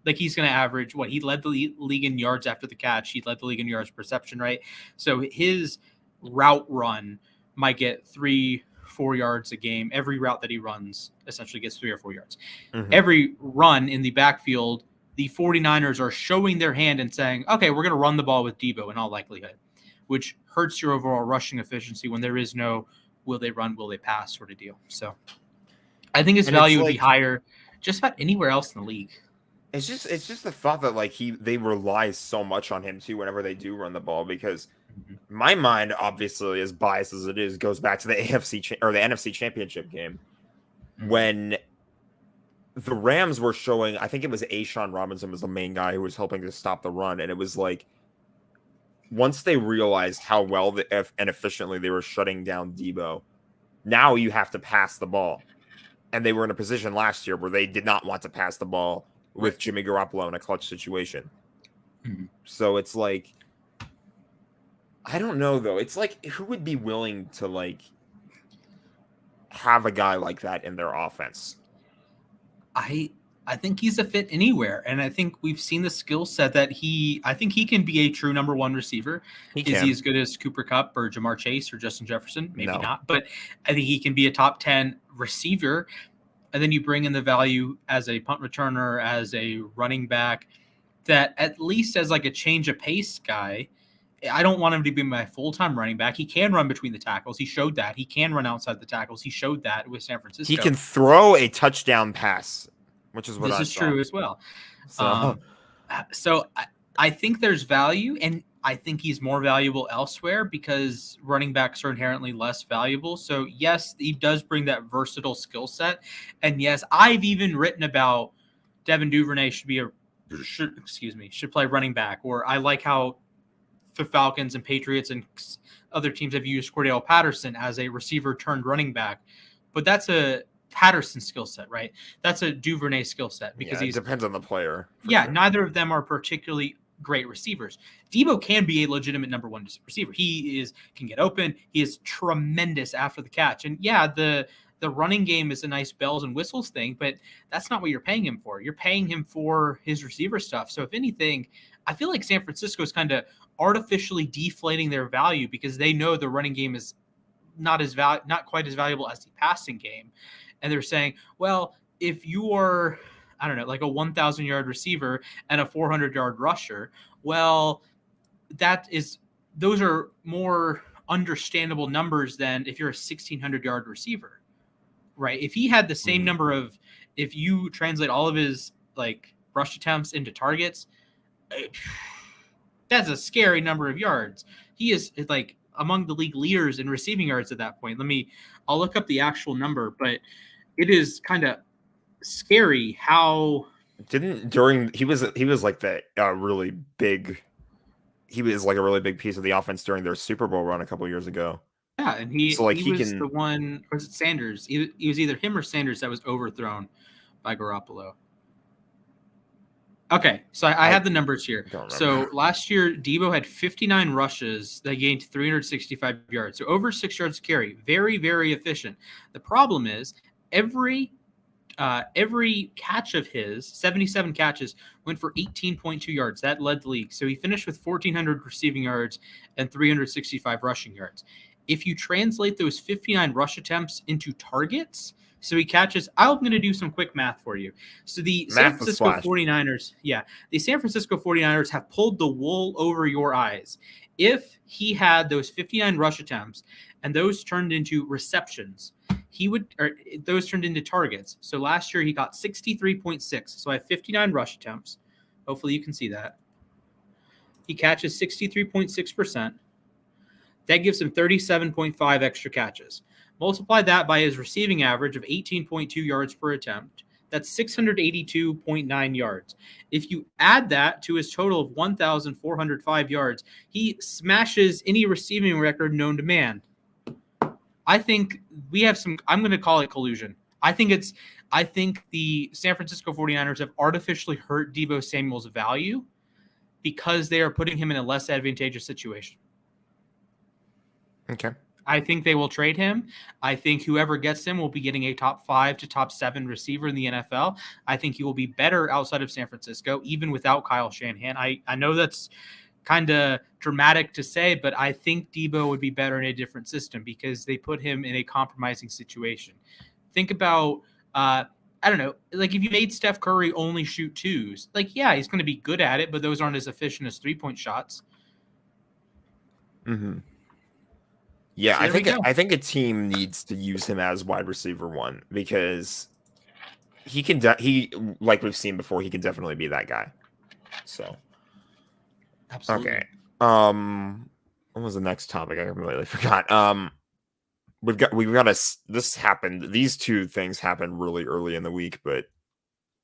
like, he's going to average what he led the league in yards after the catch. He led the league in yards per reception, right? So his route run might get 3-4 yards a game. Every route that he runs essentially gets 3 or 4 yards. Mm-hmm. Every run in the backfield, the 49ers are showing their hand and saying, okay, we're going to run the ball with Deebo in all likelihood, which hurts your overall rushing efficiency when there is no will they run, will they pass sort of deal. So I think his value would be higher just about anywhere else in the league. It's just the thought that like they rely so much on him too whenever they do run the ball, because my mind, obviously as biased as it is, goes back to the or the NFC Championship game when the Rams were showing, I think it was Ashawn Robinson was the main guy who was helping to stop the run, and it was like once they realized how well and efficiently they were shutting down Deebo, now you have to pass the ball. And they were in a position last year where they did not want to pass the ball with Jimmy Garoppolo in a clutch situation. Mm-hmm. So it's like, I don't know though. It's like, who would be willing to like have a guy like that in their offense? I think he's a fit anywhere. And I think we've seen the skill set that I think he can be a true number one receiver. Is he as good as Cooper Kupp or Jamar Chase or Justin Jefferson? Maybe not. But I think he can be a top 10 receiver. And then you bring in the value as a punt returner, as a running back, that at least as like a change of pace guy. I don't want him to be my full-time running back. He can run between the tackles. He showed that. He can run outside the tackles. He showed that with San Francisco. He can throw a touchdown pass, which is what this I is saw. true as well. So I think there's value, and I think he's more valuable elsewhere because running backs are inherently less valuable. So yes, he does bring that versatile skill set. And yes, I've even written about Devin Duvernay should play running back, or I like how the Falcons and Patriots and other teams have used Cordell Patterson as a receiver turned running back. But that's a Patterson skill set, right? That's a Duvernay skill set because it depends on the player. Yeah, sure. Neither of them are particularly great receivers. Deebo can be a legitimate number one receiver. He can get open. He is tremendous after the catch. And yeah, the running game is a nice bells and whistles thing, but that's not what you're paying him for. You're paying him for his receiver stuff. So if anything, I feel like San Francisco is kind of artificially deflating their value because they know the running game is not quite as valuable as the passing game. And they're saying, well, if you are, I don't know, like a 1,000-yard receiver and a 400-yard rusher, well, those are more understandable numbers than if you're a 1,600-yard receiver, right? If he had the same number of, if you translate all of his like rush attempts into targets, that's a scary number of yards. He is like among the league leaders in receiving yards at that point. I'll look up the actual number, but it is kind of scary how he was like a really big piece of the offense during their Super Bowl run a couple years ago. Yeah, and he was the one, or was it Sanders? He was either him or Sanders that was overthrown by Garoppolo. Okay, so I have the numbers here. So last year, Deebo had 59 rushes that gained 365 yards. So over 6 yards carry. Very, very efficient. The problem is every catch of his, 77 catches, went for 18.2 yards. That led the league. So he finished with 1,400 receiving yards and 365 rushing yards. If you translate those 59 rush attempts into targets, so he catches, I'm going to do some quick math for you. So the San Francisco 49ers have pulled the wool over your eyes. If he had those 59 rush attempts and those turned into receptions, those turned into targets. So last year he got 63.6. So I have 59 rush attempts. Hopefully you can see that. He catches 63.6%. That gives him 37.5 extra catches. Multiply that by his receiving average of 18.2 yards per attempt. That's 682.9 yards. If you add that to his total of 1,405 yards, he smashes any receiving record known to man. I think we have some, I'm going to call it collusion. I think the San Francisco 49ers have artificially hurt Deebo Samuel's value because they are putting him in a less advantageous situation. Okay. I think they will trade him. I think whoever gets him will be getting a top 5 to top 7 receiver in the NFL. I think he will be better outside of San Francisco, even without Kyle Shanahan. I know that's kind of dramatic to say, but I think Deebo would be better in a different system because they put him in a compromising situation. Think about, I don't know, like if you made Steph Curry only shoot twos, like, yeah, he's going to be good at it, but those aren't as efficient as 3-point shots. Mm-hmm. Yeah, So I think a team needs to use him as wide receiver 1 because he can like we've seen before, he can definitely be that guy. So absolutely. Okay. What was the next topic? I completely forgot. This happened. These two things happened really early in the week, but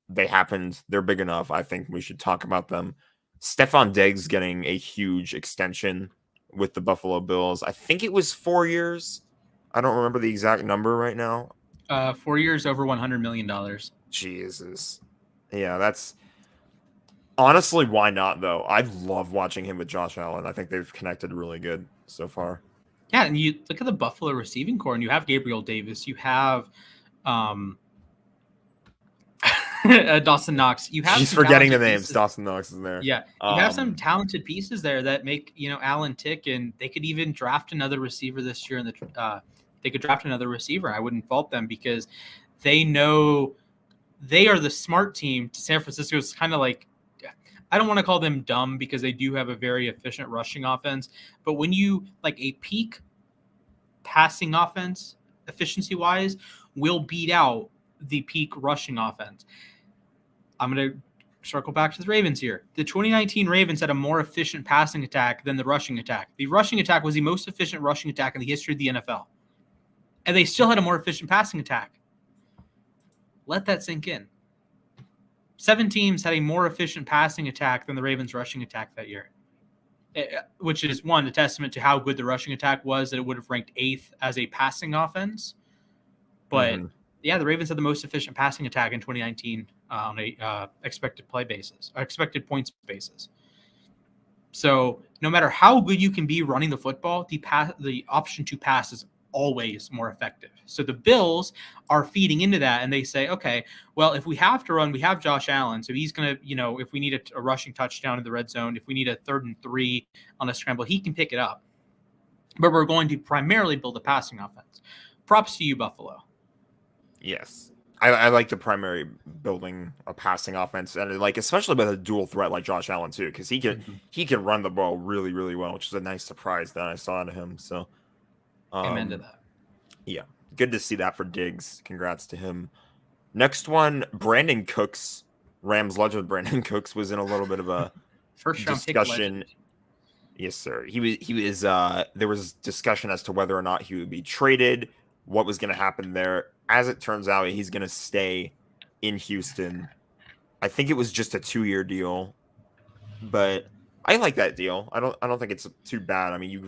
they happened. They're big enough. I think we should talk about them. Stefan Deggs getting a huge extension with the Buffalo Bills. I think it was 4 years. I don't remember the exact number right now. 4 years, over $100 million. Jesus. Yeah, that's honestly, why not though? I love watching him with Josh Allen. I think they've connected really good so far. Yeah, and you look at the Buffalo receiving core, and you have Gabriel Davis, you have Dawson Knox. You have He's some forgetting the talented names. pieces. Dawson Knox is there. Yeah, you have some talented pieces there that make Allen tick, and they could even draft another receiver this year. They could draft another receiver. I wouldn't fault them because they know they are the smart team. To San Francisco, it's kind of like, I don't want to call them dumb because they do have a very efficient rushing offense. But when you like a peak passing offense, efficiency wise, will beat out the peak rushing offense. I'm going to circle back to the Ravens here. The 2019 Ravens had a more efficient passing attack than the rushing attack. The rushing attack was the most efficient rushing attack in the history of the NFL. And they still had a more efficient passing attack. Let that sink in. 7 teams had a more efficient passing attack than the Ravens rushing attack that year, which is one, a testament to how good the rushing attack was, that it would have ranked 8th as a passing offense. But yeah, the Ravens had the most efficient passing attack in 2019 on a expected points basis. So no matter how good you can be running the football, the option to pass is always more effective. So the Bills are feeding into that, and they say, okay, well, if we have to run, we have Josh Allen. So he's going to, if we need a rushing touchdown in the red zone, if we need a 3rd and 3 on a scramble, he can pick it up. But we're going to primarily build a passing offense. Props to you, Buffalo. Yes. I like the primary building a passing offense, and like especially with a dual threat like Josh Allen too, because he can run the ball really, really well, which is a nice surprise that I saw out of him. So amen to that. Yeah, good to see that for Diggs. Congrats to him. Next one, Brandon Cooks, Rams legend Brandon Cooks was in a little bit of a first round discussion. Pick legend. Yes, sir. He was there was discussion as to whether or not he would be traded, what was going to happen there. As it turns out, he's going to stay in Houston. I think it was just a 2-year deal, but I like that deal. I don't think it's too bad. I mean,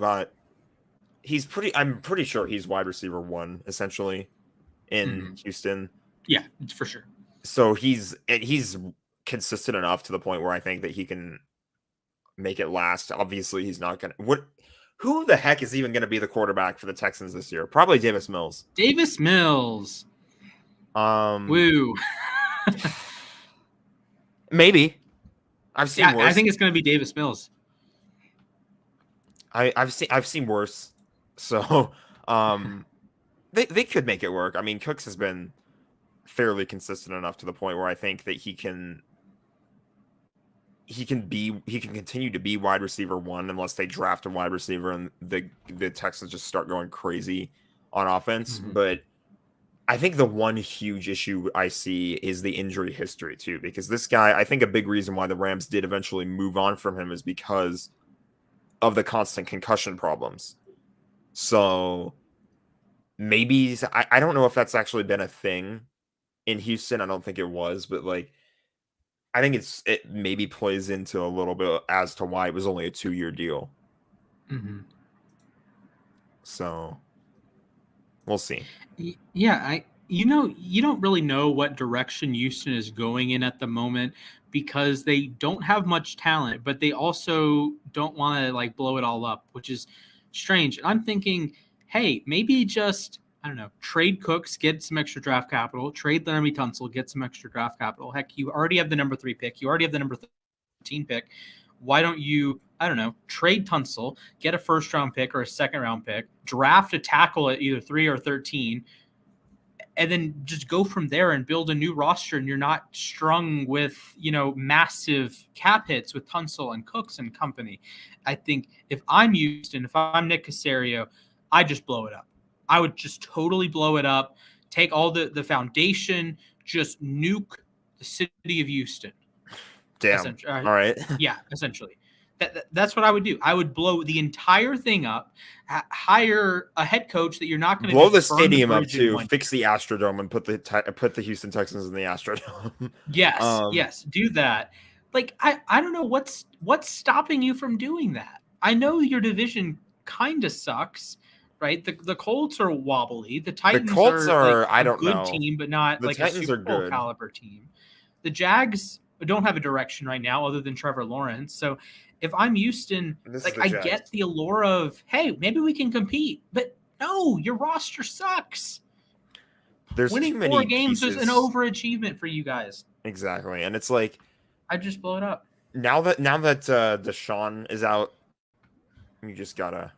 I'm pretty sure he's wide receiver 1 essentially in Houston. Yeah, for sure. So he's consistent enough to the point where I think that he can make it last. Obviously, he's not going to. Who the heck is even going to be the quarterback for the Texans this year? Probably Davis Mills. Davis Mills. Woo. Maybe. I've seen worse. I think it's going to be Davis Mills. I've seen worse. So, they could make it work. I mean, Cooks has been fairly consistent enough to the point where I think that he can continue to be wide receiver 1 unless they draft a wide receiver and the Texans just start going crazy on offense. But I think the one huge issue I see is the injury history too, because this guy, I think a big reason why the Rams did eventually move on from him is because of the constant concussion problems. So maybe I don't know if that's actually been a thing in Houston. I don't think it was, but like I think it maybe plays into a little bit as to why it was only a 2-year deal. Mm-hmm. So we'll see. Yeah, you don't really know what direction Houston is going in at the moment because they don't have much talent, but they also don't want to like blow it all up, which is strange. And I'm thinking, hey, maybe just I don't know, trade Cooks, get some extra draft capital, trade Laramie Tunsil, get some extra draft capital. Heck, you already have the number 3 pick, you already have the number 13 pick. Why don't you, I don't know, trade Tunsil, get a first round pick or a second round pick, draft a tackle at either 3 or 13, and then just go from there and build a new roster, and you're not strung with, massive cap hits with Tunsil and Cooks and company. I think if I'm Houston, if I'm Nick Caserio, I just blow it up. I would just totally blow it up, take all the foundation, just nuke the city of Houston. Damn. All right. Yeah, essentially. That's what I would do. I would blow the entire thing up, hire a head coach that you're not going to blow the stadium up too, fix the Astrodome, and put the Houston Texans in the Astrodome. Yes, do that. Like I don't know what's stopping you from doing that. I know your division kind of sucks, right? The Colts are wobbly. The Titans are like I a don't good know. team, but not The like Titans a Super Bowl good caliber team. The Jags don't have a direction right now other than Trevor Lawrence. So if I'm Houston, like I get the allure of, hey, maybe we can compete, but no, your roster sucks. There's winning too many 4 games pieces. is an overachievement for you guys. Exactly, and it's like I just blow it up. Now that Deshaun is out, you just gotta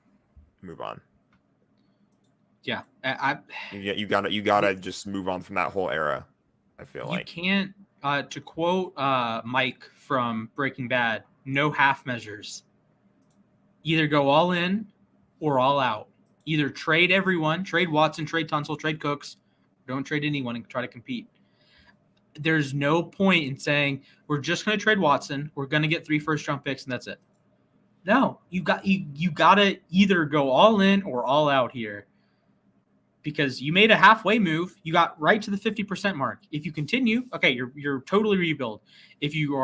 move on. Yeah, you gotta just move on from that whole era. I feel like you can't. To quote Mike from Breaking Bad, no half measures. Either go all in or all out. Either trade everyone, trade Watson, trade Tunsil, trade Cooks. Don't trade anyone and try to compete. There's no point in saying we're just going to trade Watson. We're going to get 3 first-round picks and that's it. No, you got to either go all in or all out here. Because you made a halfway move, you got right to the 50% mark. If you continue, okay, you're totally rebuild. If you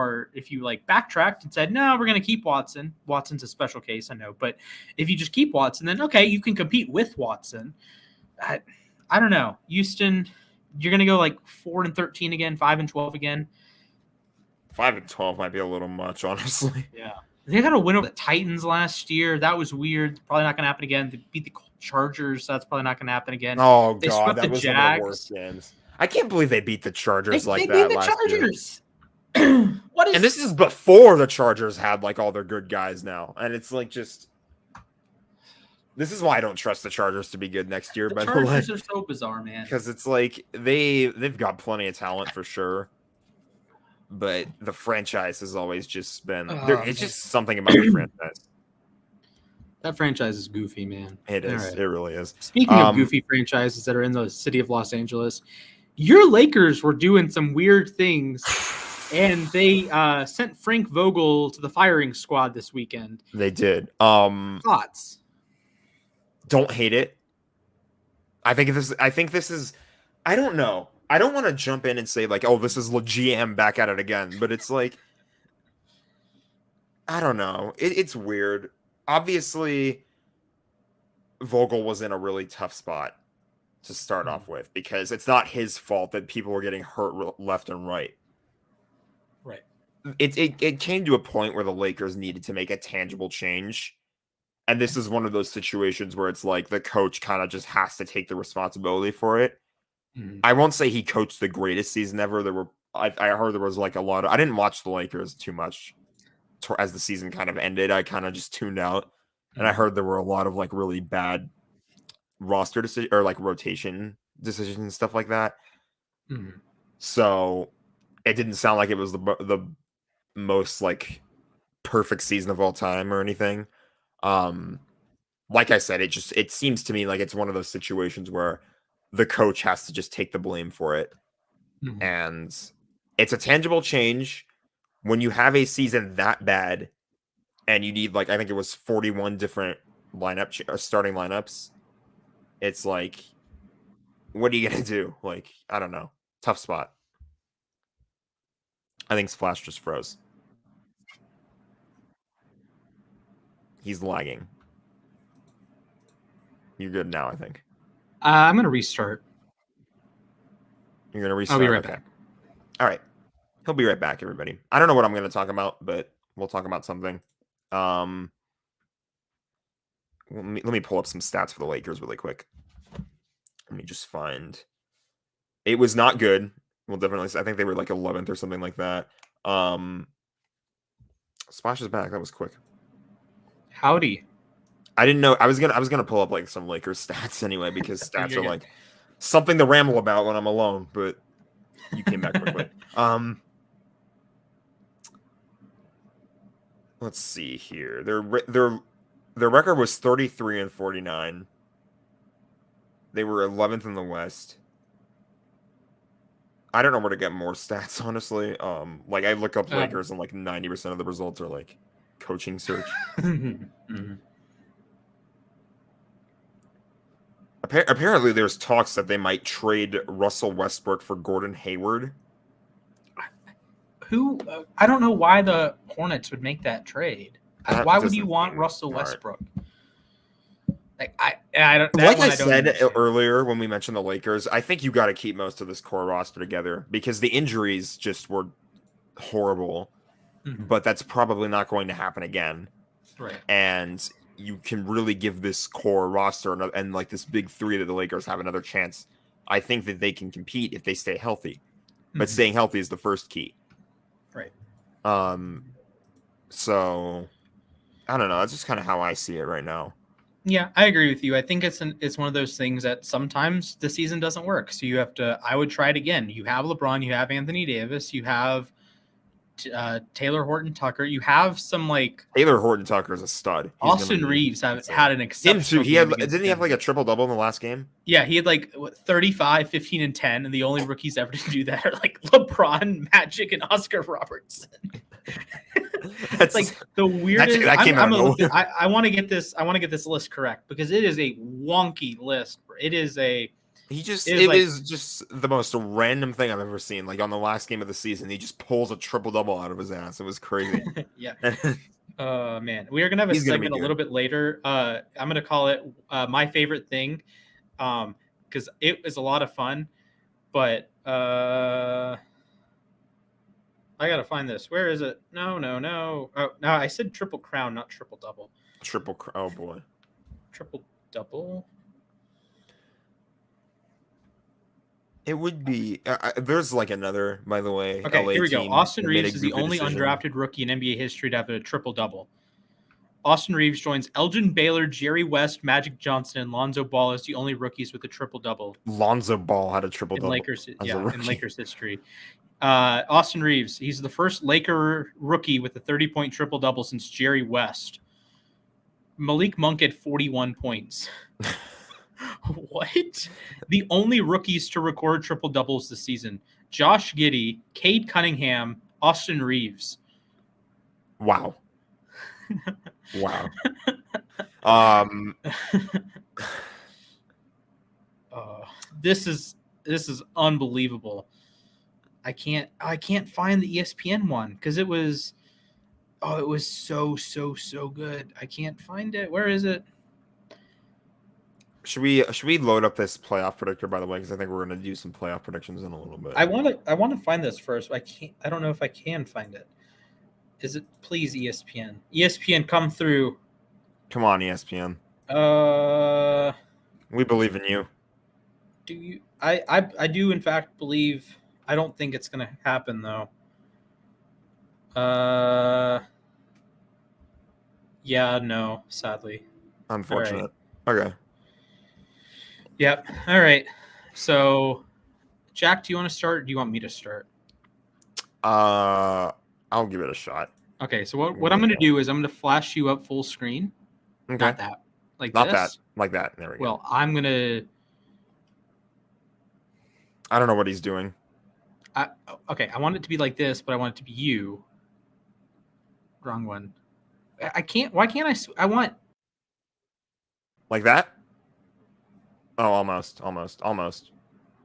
like backtracked and said, no, we're going to keep Watson. Watson's a special case, I know. But if you just keep Watson, then okay, you can compete with Watson. I don't know. Houston, you're going to go like 4-13 again, 5-12 again. 5-12 might be a little much, honestly. Yeah. They got a win over the Titans last year. That was weird. Probably not going to happen again. They beat the Chargers. That's probably not going to happen again. Oh, God. That was Jags. One of the worst games. I can't believe they beat the Chargers they that beat the last Chargers. year. And this is before the Chargers had like all their good guys now. And it's like just... This is why I don't trust the Chargers to be good next year. The Chargers are so bizarre, man. Because it's like they've got plenty of talent for sure. But the franchise has always just been it's just something about the franchise. That franchise is goofy, man. It is. Right. It really is. Speaking of goofy franchises that are in the city of Los Angeles, your Lakers were doing some weird things, and they sent Frank Vogel to the firing squad this weekend. They did. Thoughts? Don't hate it. I think this is. I don't know. I don't want to jump in and say like, oh, this is GM back at it again, but it's like, I don't know. It's weird. Obviously, Vogel was in a really tough spot to start off with because it's not his fault that people were getting hurt left and right. Right. It came to a point where the Lakers needed to make a tangible change. And this is one of those situations where it's like the coach kind of just has to take the responsibility for it. Mm-hmm. I won't say he coached the greatest season ever. I heard there was like a lot of... I didn't watch the Lakers too much as the season kind of ended. I kind of just tuned out. And I heard there were a lot of like really bad roster decisions or like rotation decisions and stuff like that. Mm-hmm. So it didn't sound like it was the most like perfect season of all time or anything. Like I said, it seems to me like it's one of those situations where the coach has to just take the blame for it. Mm-hmm. And it's a tangible change when you have a season that bad and you need like, I think it was 41 different starting lineups. It's like what are you gonna do? Like, I don't know. Tough spot. I think Splash just froze. He's lagging. You're good now, I think. I'm gonna restart. You're gonna restart. I'll be right back. All right. He'll be right back, everybody. I don't know what I'm gonna talk about, but we'll talk about something. Let me pull up some stats for the Lakers really quick. Let me just find. It was not good. Well, definitely. I think they were like 11th or something like that. Splash is back. That was quick. Howdy. I didn't know. I was gonna pull up like some Lakers stats anyway, because stats are good. like something to ramble about when I'm alone. But you came back quickly. Let's see here. Their record was 33-49. They were 11th in the West. I don't know where to get more stats, honestly. Like I look up Lakers and like 90% of the results are like coaching search. Apparently, there's talks that they might trade Russell Westbrook for Gordon Hayward. Who? I don't know why the Hornets would make that trade. Why would you want Russell Westbrook? Like I don't. Like I said earlier when we mentioned the Lakers, I think you got to keep most of this core roster together because the injuries just were horrible. Mm-hmm. But that's probably not going to happen again. Right. And you can really give this core roster and like this big three that the Lakers have another chance. I think that they can compete if they stay healthy. But staying healthy is the first key. Right. So I don't know. That's just kind of how I see it right now. Yeah, I agree with you. I think it's one of those things that sometimes the season doesn't work. So you have to. I would try it again. You have LeBron. You have Anthony Davis. You have Taylor Horton Tucker. You have some like Taylor Horton Tucker is a stud. Austin Reeves had an exceptional. Didn't he have like a triple double in the last game? Yeah, he had like 35, 15, and 10, and the only rookies ever to do that are like LeBron, Magic, and Oscar Robertson. It's like the weirdest. I want to get this. I want to get this list correct because it is a wonky list. It is a. It is just the most random thing I've ever seen. Like on the last game of the season, he just pulls a triple double out of his ass. It was crazy. Yeah. Man, we are gonna have a segment a little bit later. I'm gonna call it my favorite thing, because it was a lot of fun. But I gotta find this. Where is it? No. Oh no, I said triple crown, not triple double. Oh boy. Triple double. It would be. There's like another, by the way. Okay, here we go. Austin Reeves is the only undrafted rookie in NBA history to have a triple double. Austin Reeves joins Elgin Baylor, Jerry West, Magic Johnson, and Lonzo Ball as the only rookies with a triple double. Lonzo Ball had a triple double in Lakers history. Austin Reeves, he's the first Laker rookie with a 30-point triple double since Jerry West. Malik Monk had 41 points. What? The only rookies to record triple doubles this season: Josh Giddey, Cade Cunningham, Austin Reeves. Wow. This is unbelievable. I can't find the ESPN one because it was so good. I can't find it. Where is it? Should we load up this playoff predictor, by the way, because I think we're going to do some playoff predictions in a little bit. I want to find this first. I don't know if I can find it. Is it, please, ESPN? ESPN, come through. Come on, ESPN. We believe in you. Do you? I do in fact believe. I don't think it's going to happen though. Yeah, no, sadly. Unfortunate. Right. Okay. Yep. All right. So, Jack, do you want to start or do you want me to start? I'll give it a shot. Okay. So what I'm going to do is I'm going to flash you up full screen. Okay. Not that. Like that. There we go. Well, I'm going to. I don't know what he's doing. Okay. I want it to be like this, but I want it to be you. Wrong one. I can't. Why can't I? I want. Like that? Oh, almost.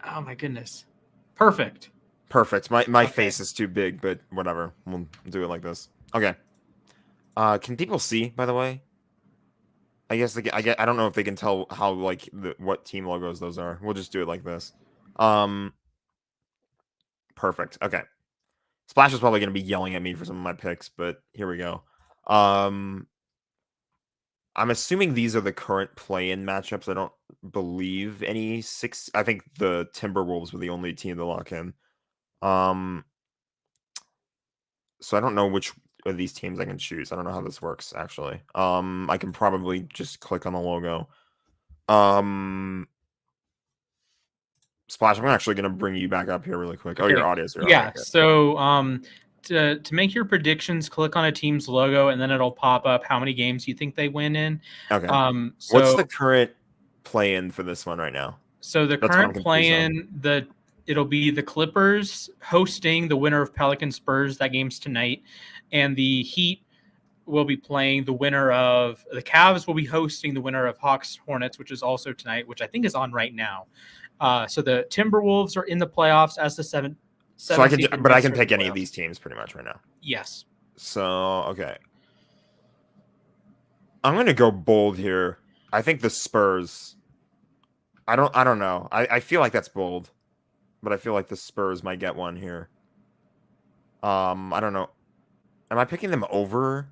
Oh my goodness. Perfect. Perfect. My Okay. face is too big, but whatever. We'll do it like this. Okay. Can people see, by the way? I guess I don't know if they can tell how like what team logos those are. We'll just do it like this. Perfect. Okay. Splash is probably going to be yelling at me for some of my picks, but here we go. I'm assuming these are the current play-in matchups. I don't believe any six. I think the Timberwolves were the only team to lock in. So I don't know which of these teams I can choose. I don't know how this works actually. I can probably just click on the logo. Splash, I'm actually going to bring you back up here really quick. Okay. Oh, your audio's here. Yeah. Okay. So to make your predictions, click on a team's logo, and then it'll pop up how many games you think they win in. Okay. So what's the current play-in for this one right now? So the That's what I'm current confused on. play-in, it'll be the Clippers hosting the winner of Pelicans Spurs. That game's tonight, and the Heat will be playing the winner of the Cavs will be hosting the winner of Hawks Hornets, which is also tonight, which I think is on right now. So the Timberwolves are in the playoffs as the seventh. So I can, seed, and but I Knicks can are in the pick any of playoffs. these teams pretty much right now. Yes. So okay, I'm gonna go bold here. I think the Spurs. I don't know. I feel like that's bold, but I feel like the Spurs might get one here. I don't know. Am I picking them over?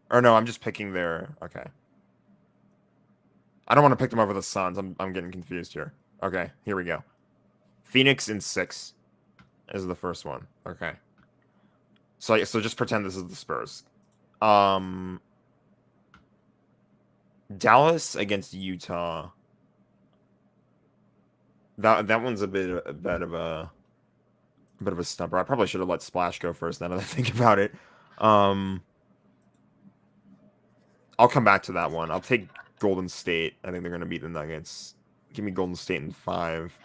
Or no, I'm just picking their. Okay. I don't want to pick them over the Suns. I'm getting confused here. Okay, here we go. Phoenix in 6 is the first one. Okay. So just pretend this is the Spurs. Dallas against Utah. That one's a bit of a stumper. I probably should have let Splash go first now that I think about it. I'll come back to that one. I'll take Golden State. I think they're going to beat the Nuggets. Give me Golden State in 5.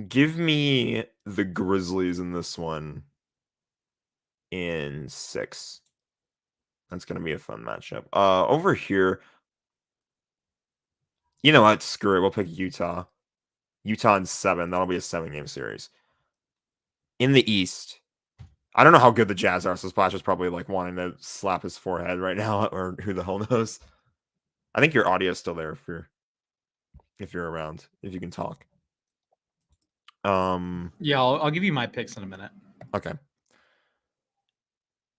Give me the Grizzlies in this one in 6. That's going to be a fun matchup. Over here, you know what? Screw it. We'll pick Utah. Utah in 7. That'll be a 7-game series. In the East, I don't know how good the Jazz are, so Splash is probably like wanting to slap his forehead right now, or who the hell knows. I think your audio's still there if you're around, if you can talk. Yeah, I'll give you my picks in a minute. Okay.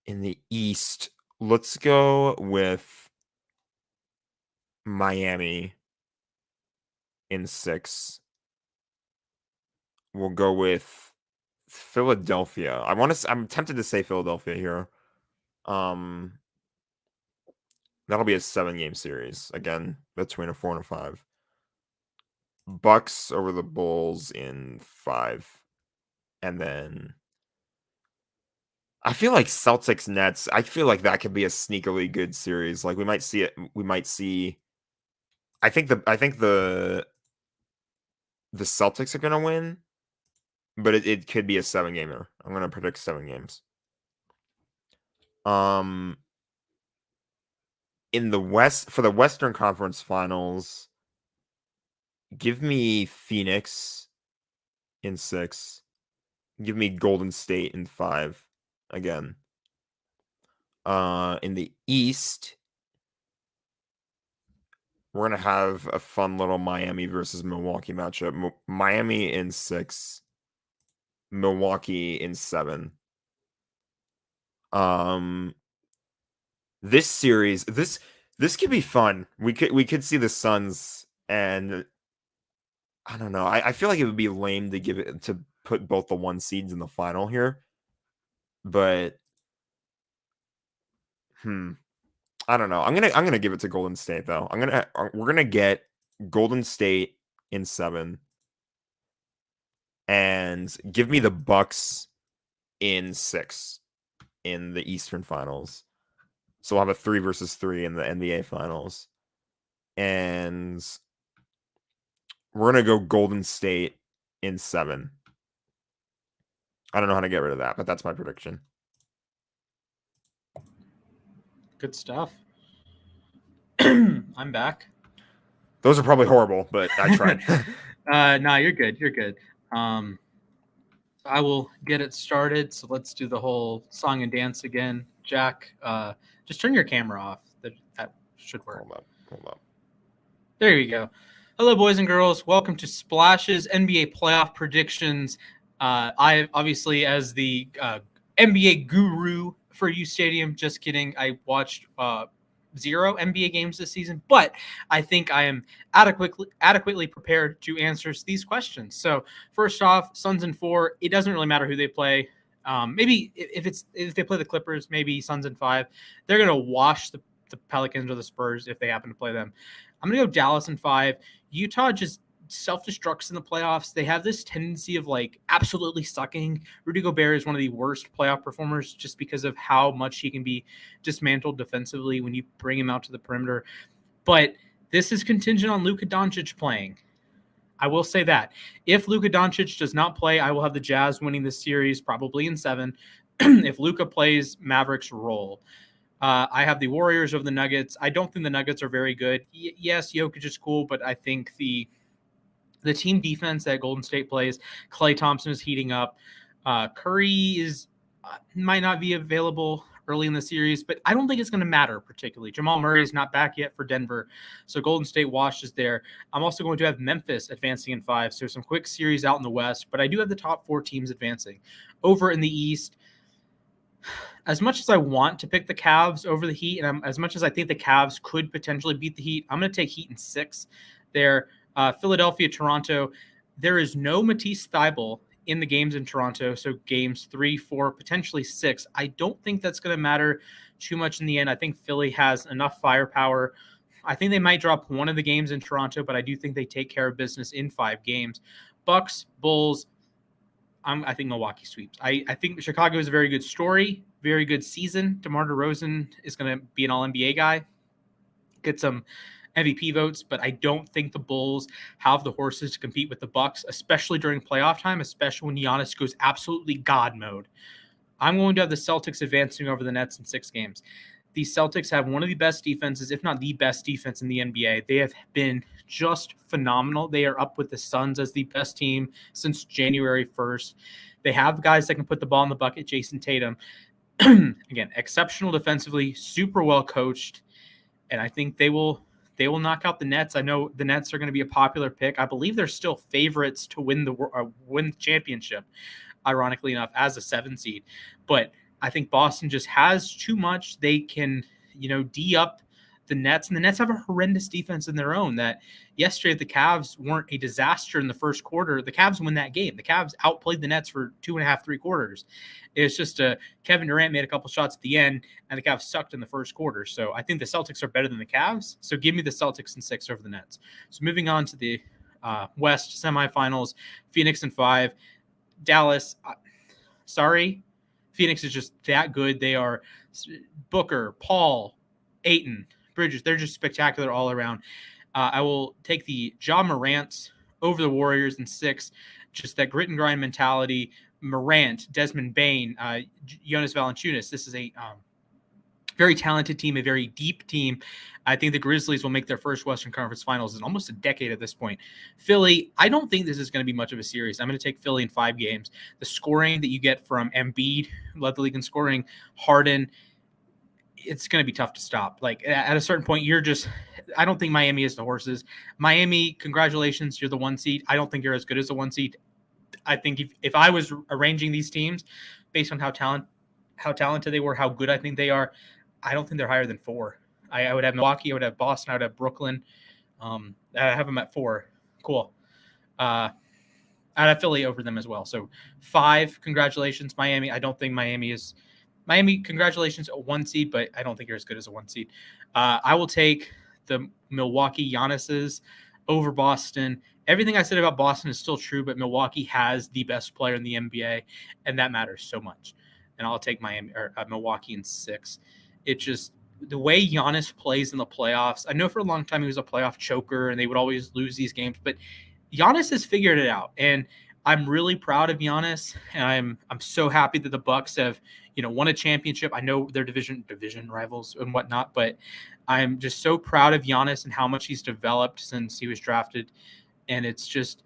In the East, let's go with Miami in 6. We'll go with Philadelphia. I'm tempted to say Philadelphia here. That'll be a 7-game series again between a 4 and a 5. Bucks over the Bulls in 5, and then I feel like Celtics Nets. I feel like that could be a sneakily good series. Like we might see it. We might see. I think the Celtics are gonna win, but it could be a 7-gamer. I'm gonna predict 7 games. In the West for the Western Conference Finals, give me Phoenix in 6. Give me Golden State in 5 again. In the East, we're gonna have a fun little Miami versus Milwaukee matchup. Miami in 6, Milwaukee in 7. This series, this could be fun. We could see the Suns, and I don't know. I feel like it would be lame to put both the 1 seeds in the final here, but I don't know. I'm gonna give it to Golden State though. We're gonna get Golden State in 7, and give me the Bucks in 6 in the Eastern Finals. So we'll have a 3 versus 3 in the NBA Finals, and we're gonna go Golden State in 7. I don't know how to get rid of that, but that's my prediction. Good stuff. I'm back. Those are probably horrible, but I tried. No, you're good. You're good. I will get it started. So let's do the whole song and dance again. Jack, just turn your camera off. That should work. Hold up. There you go. Hello, boys and girls. Welcome to Splash's NBA playoff predictions. I obviously, as the NBA guru for uSTADIUM, just kidding. I watched 0 NBA games this season, but I think I am adequately prepared to answer these questions. So first off, Suns in 4. It doesn't really matter who they play. Maybe if they play the Clippers, maybe Suns in 5. They're gonna wash the Pelicans or the Spurs if they happen to play them. I'm gonna go Dallas in 5. Utah just self-destructs in the playoffs. They have this tendency of like absolutely sucking. Rudy Gobert is one of the worst playoff performers just because of how much he can be dismantled defensively when you bring him out to the perimeter. But this is contingent on Luka Doncic playing. I will say that if Luka Doncic does not play, I will have the Jazz winning this series probably in 7. If Luka plays, Mavericks roll. I have the Warriors over the Nuggets. I don't think the Nuggets are very good. Yes, Jokic is cool, but I think the team defense that Golden State plays, Klay Thompson is heating up. Curry might not be available early in the series, but I don't think it's going to matter particularly. Jamal Murray is not back yet for Denver, so Golden State washes there. I'm also going to have Memphis advancing in 5, so some quick series out in the West, but I do have the top 4 teams advancing. Over in the East, as much as I want to pick the Cavs over the Heat, and as much as I think the Cavs could potentially beat the Heat, I'm going to take Heat in 6 there. Philadelphia, Toronto, there is no Matisse Thybulle in the games in Toronto, so games 3, 4, potentially 6. I don't think that's going to matter too much in the end. I think Philly has enough firepower. I think they might drop one of the games in Toronto, but I do think they take care of business in 5 games. Bucks, Bulls, I think Milwaukee sweeps. I think Chicago is a very good story, very good season. DeMar DeRozan is going to be an All-NBA guy, get some MVP votes, but I don't think the Bulls have the horses to compete with the Bucks, especially during playoff time, especially when Giannis goes absolutely God mode. I'm going to have the Celtics advancing over the Nets in 6 games. The Celtics have one of the best defenses, if not the best defense in the NBA. They have been just phenomenal. They are up with the Suns as the best team since January 1st. They have guys that can put the ball in the bucket. Jason Tatum, again, exceptional defensively, super well coached, and I think they will knock out the Nets. I know the Nets are going to be a popular pick. I believe they're still favorites to win the championship, ironically enough, as a 7 seed. But I think Boston just has too much. They can, D up the Nets, and the Nets have a horrendous defense in their own. That yesterday the Cavs weren't a disaster in the first quarter. The Cavs win that game. The Cavs outplayed the Nets for 2.5, 3 quarters. It's just Kevin Durant made a couple shots at the end, and the Cavs sucked in the first quarter. So I think the Celtics are better than the Cavs. So give me the Celtics in 6 over the Nets. So moving on to the West semifinals, Phoenix in 5, Dallas. Sorry, Phoenix is just that good. They are Booker, Paul, Ayton, Bridges. They're just spectacular all around. I will take the Ja Morant over the Warriors in 6. Just that grit and grind mentality. Morant, Desmond Bane, Jonas Valanciunas. This is a very talented team, a very deep team. I think the Grizzlies will make their first Western Conference Finals in almost a decade at this point. Philly, I don't think this is going to be much of a series. I'm going to take Philly in 5 games. The scoring that you get from Embiid, led the league in scoring, Harden, it's going to be tough to stop. Like at a certain point, I don't think Miami is the horses. Miami, congratulations, you're the 1 seed. I don't think you're as good as the 1 seed. I think if I was arranging these teams based on how talented they were, how good I think they are, I don't think they're higher than 4. I would have Milwaukee, I would have Boston, I would have Brooklyn. I have them at 4. Cool. I'd have Philly over them as well. So 5, congratulations, Miami. I don't think Miami, congratulations, a 1 seed, but I don't think you're as good as a 1 seed. I will take the Milwaukee Giannis's over Boston. Everything I said about Boston is still true, but Milwaukee has the best player in the NBA, and that matters so much. And I'll take Milwaukee in 6. It just the way Giannis plays in the playoffs. I know for a long time he was a playoff choker, and they would always lose these games, but Giannis has figured it out. And I'm really proud of Giannis, and I'm so happy that the Bucks have, won a championship. I know they're division rivals and whatnot, but I'm just so proud of Giannis and how much he's developed since he was drafted. And it's just,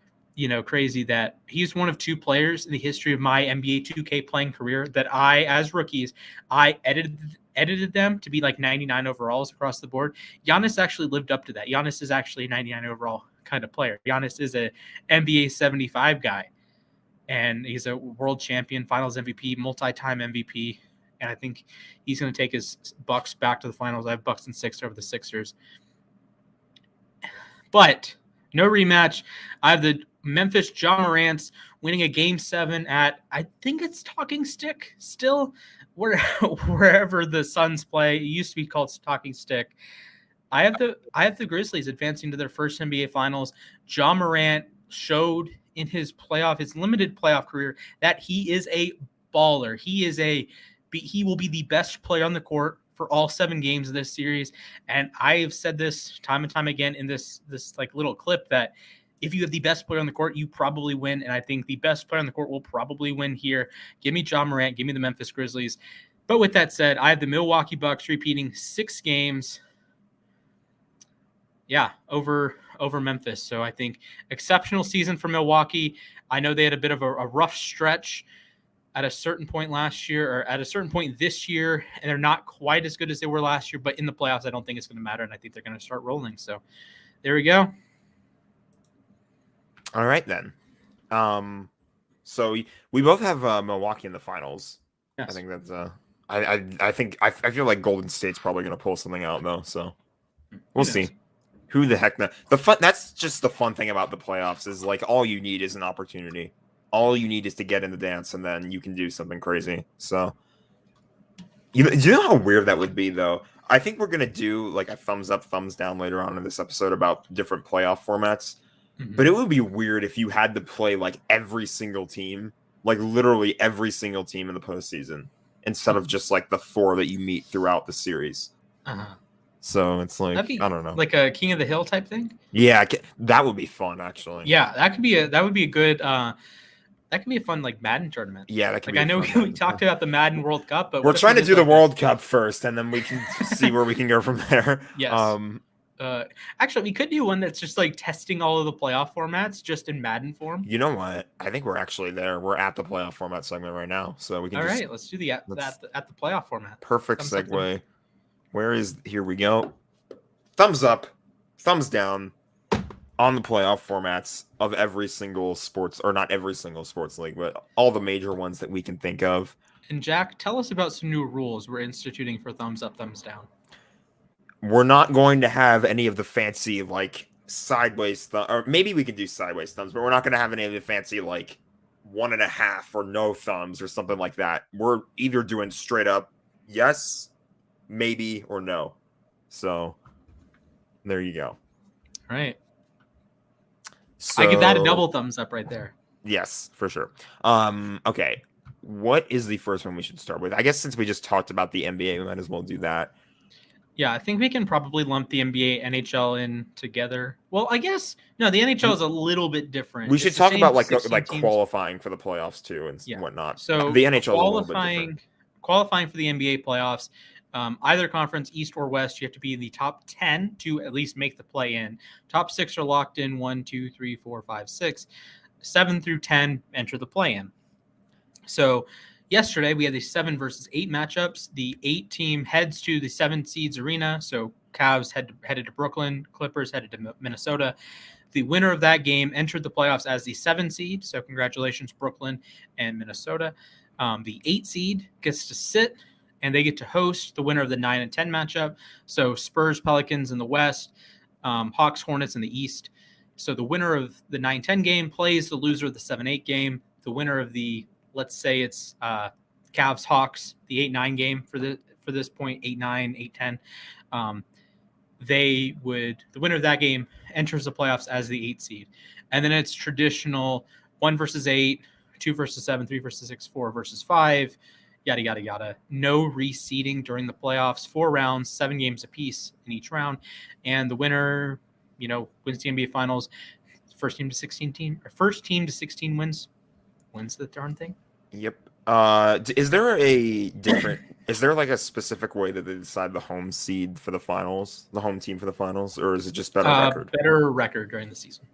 crazy that he's one of 2 players in the history of my NBA 2K playing career that as rookies, I edited them to be like 99 overalls across the board. Giannis actually lived up to that. Giannis is actually a 99 overall kind of player. Giannis is a NBA 75 guy, and he's a world champion, finals MVP, multi-time MVP. And I think he's going to take his Bucks back to the finals. I have Bucks in 6 over the Sixers. But no rematch. I have the Memphis Ja Morants winning a Game 7 at, I think it's Talking Stick still, wherever the Suns play. It used to be called Talking Stick. I have the Grizzlies advancing to their first NBA Finals. Ja Morant showed in his limited playoff career that he is a baller. He will be the best player on the court for all 7 games of this series. And I have said this time and time again in this like little clip that if you have the best player on the court, you probably win. And I think the best player on the court will probably win here. Give me Ja Morant. Give me the Memphis Grizzlies. But with that said, I have the Milwaukee Bucks repeating 6 games. Yeah, over Memphis. So I think exceptional season for Milwaukee. I know they had a bit of a rough stretch at a certain point last year, or at a certain point this year, and they're not quite as good as they were last year. But in the playoffs, I don't think it's going to matter, and I think they're going to start rolling. So there we go. All right, then. So we both have Milwaukee in the finals. Yes. I think that's I feel like Golden State's probably going to pull something out though. So we'll see. Who the heck knows? That's just the fun thing about the playoffs is like all you need is an opportunity. All you need is to get in the dance, and then you can do something crazy. So, do you know how weird that would be, though? I think we're gonna do like a thumbs up, thumbs down later on in this episode about different playoff formats. Mm-hmm. But it would be weird if you had to play like every single team, like literally every single team in the postseason, instead of just like the 4 that you meet throughout the series. Uh-huh. So it's like, I don't know, like a King of the Hill type thing. Yeah, that would be fun, actually. Yeah, that would be a good. That could be a fun like Madden tournament. Yeah, that could be. I know we talked about the Madden World Cup, but we're trying to do the World Cup first, and then we can see where we can go from there. Yes. Actually, we could do one that's just like testing all of the playoff formats just in Madden form. You know what? I think we're actually there. We're at the playoff format segment right now, so we can. All right, let's do the at the playoff format. Perfect segue. Here we go. Thumbs up, thumbs down on the playoff formats of every single sports, or not every single sports league, but all the major ones that we can think of. And Jack, tell us about some new rules we're instituting for thumbs up, thumbs down. We're not going to have any of the fancy like sideways or maybe we can do sideways thumbs, but we're not going to have any of the fancy like 1.5 or no thumbs or something like that. We're either doing straight up yes, maybe, or no. So there you go. All right. So, I give that a double thumbs up right there. Yes, for sure. Okay. What is the first one we should start with? I guess since we just talked about the NBA, we might as well do that. Yeah, I think we can probably lump the NBA, NHL in together. Well, I guess no, the NHL is a little bit different. We should talk about like qualifying for the playoffs too and whatnot. So the NHL is a little bit different. Qualifying for the NBA playoffs, either conference, East or West, you have to be in the top 10 to at least make the play-in. Top 6 are locked in. 1, 2, 3, 4, 5, 6. 7 through 10 enter the play-in. So yesterday we had the 7 versus 8 matchups. The 8 team heads to the 7 seeds arena. So Cavs headed to Brooklyn, Clippers headed to Minnesota. The winner of that game entered the playoffs as the 7 seed. So congratulations, Brooklyn and Minnesota. The 8 seed gets to sit, and they get to host the winner of the 9 and 10 matchup. So Spurs, Pelicans in the West, Hawks, Hornets in the East. So the winner of the 9-10 game plays the loser of the 7-8 game. The winner of the, let's say it's Cavs, Hawks, the 8-9 game for this point, 8-9, 8-10. The winner of that game enters the playoffs as the 8 seed. And then it's traditional 1 versus 8, 2 versus 7, 3 versus 6, 4 versus 5, yada, yada, yada. No reseeding during the playoffs. 4 rounds, 7 games apiece in each round. And the winner, wins the NBA Finals. first team to 16 wins the darn thing. Yep. Is there like a specific way that they decide the home seed for the finals, the home team for the finals, or is it just better record? Better record during the season.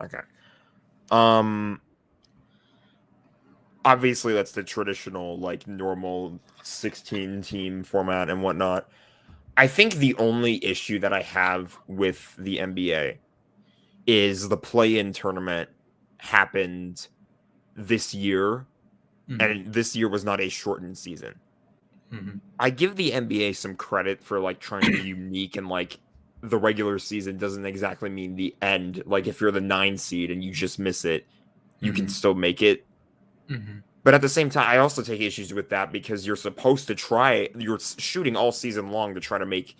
Okay. Obviously that's the traditional, like, normal 16 team format and whatnot. I think the only issue that I have with the NBA is the play-in tournament happened this year, and this year was not a shortened season. I give the NBA some credit for, like, trying to be unique, and, like, the regular season doesn't exactly mean the end. Like, if you're the 9 seed and you just miss it, you can still make it. But at the same time, I also take issues with that because you're supposed to you're shooting all season long to try to make,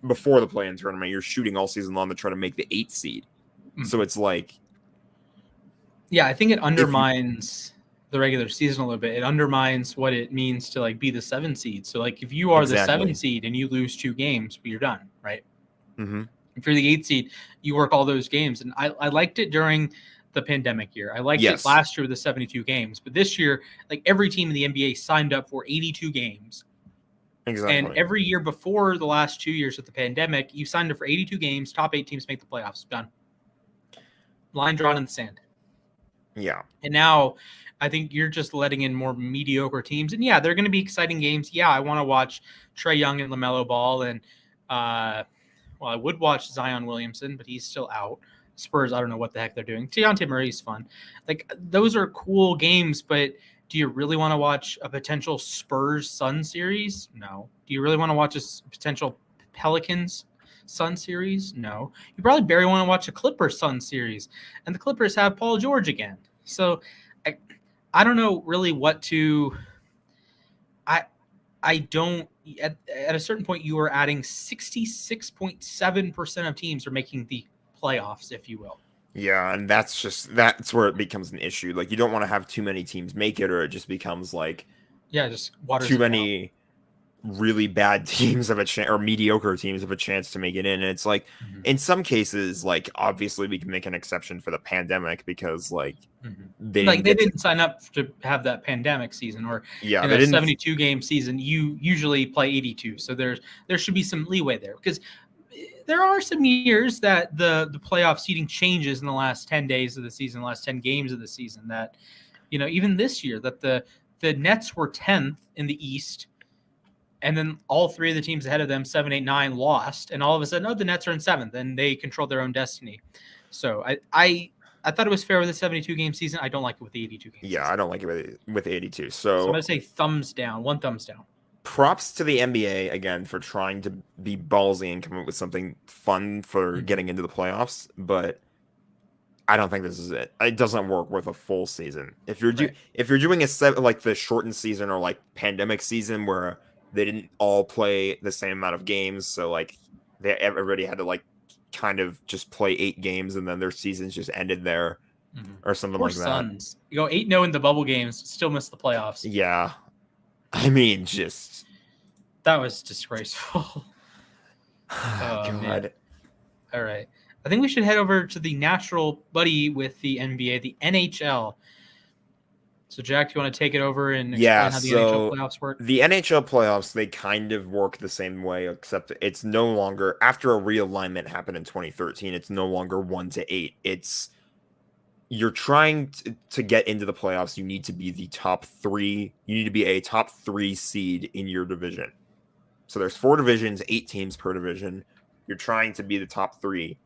before the play-in tournament, you're shooting all season long to try to make the 8 seed. So it's like... Yeah, I think it undermines the regular season a little bit. It undermines what it means to, like, be the 7 seed. So, like, if you are the 7 seed and you lose 2 games, you're done, right? If you're the 8 seed, you work all those games. And I liked it during the pandemic year. I liked it last year with the 72 games. But this year, like, every team in the NBA signed up for 82 games. Exactly. And every year before the last 2 years of the pandemic, you signed up for 82 games. Top 8 teams make the playoffs. Done. Line drawn in the sand. Yeah. And now I think you're just letting in more mediocre teams. And yeah, they're going to be exciting games. Yeah, I want to watch Trae Young and LaMelo Ball. And, I would watch Zion Williamson, but he's still out. Spurs, I don't know what the heck they're doing. Dejounte Murray's fun. Like, those are cool games, but do you really want to watch a potential Spurs-Sun series? No. Do you really want to watch a potential Pelicans-Sun series? No. You probably barely want to watch a Clippers-Sun series. And the Clippers have Paul George again. So I don't know really what to – I don't – at a certain point, you are adding 66.7% of teams are making the playoffs, if you will. Yeah, and that's where it becomes an issue. Like, you don't want to have too many teams make it, or it just becomes like just too many really bad teams have a chance, or mediocre teams have a chance to make it in. And it's like, in some cases, like, obviously we can make an exception for the pandemic because, like, they didn't sign up to have that pandemic season, or in a 72 game season you usually play 82. So there should be some leeway there, because there are some years that the playoff seeding changes in the last 10 days of the season, last 10 games of the season, that, even this year, that the Nets were 10th in the East, and then all 3 of the teams ahead of them, 7, 8, 9, lost, and all of a sudden, the Nets are in 7th, and they control their own destiny. So I thought it was fair with the 72 game season. I don't like it with the 82 game season. I don't like it with 82. So I'm going to say thumbs down, 1 thumbs down. Props to the NBA again for trying to be ballsy and come up with something fun for getting into the playoffs, but I don't think this is it. It doesn't work with a full season. If you're doing like the shortened season, or like pandemic season where they didn't all play the same amount of games, so like everybody had to, like, kind of just play 8 games and then their seasons just ended there, or something like Suns. That. You go 8-0 in the bubble games, still miss the playoffs. Yeah. I mean, that was disgraceful. God. Man. All right. I think we should head over to the natural buddy with the NBA, the NHL. So, Jack, do you want to take it over and explain how the NHL playoffs work? The NHL playoffs, they kind of work the same way, except it's no longer, after a realignment happened in 2013, it's no longer 1-8. It's, you're trying to get into the playoffs, you need to be the top 3. You need to be a top 3 seed in your division. So there's 4 divisions, 8 teams per division. You're trying to be the top 3.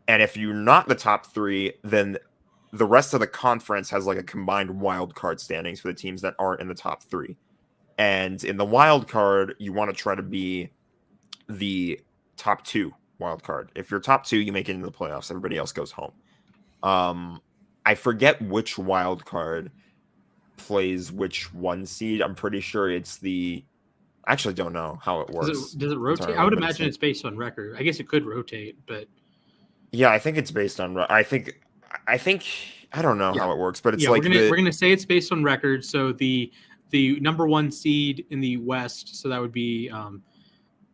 And if you're not the top 3, then the rest of the conference has, like, a combined wild card standings for the teams that aren't in the top 3. And in the wild card, you want to try to be the top 2 wild card. If you're top 2, you make it into the playoffs. Everybody else goes home. I forget which wild card plays which 1 seed. I'm pretty sure it's the... I actually don't know how it works. Does it rotate? I would imagine it's based on record. I guess it could rotate, but... Yeah, I think it's based on... I think I don't know how it works, but it's like we're gonna say it's based on record. So the number 1 seed in the West, so that would be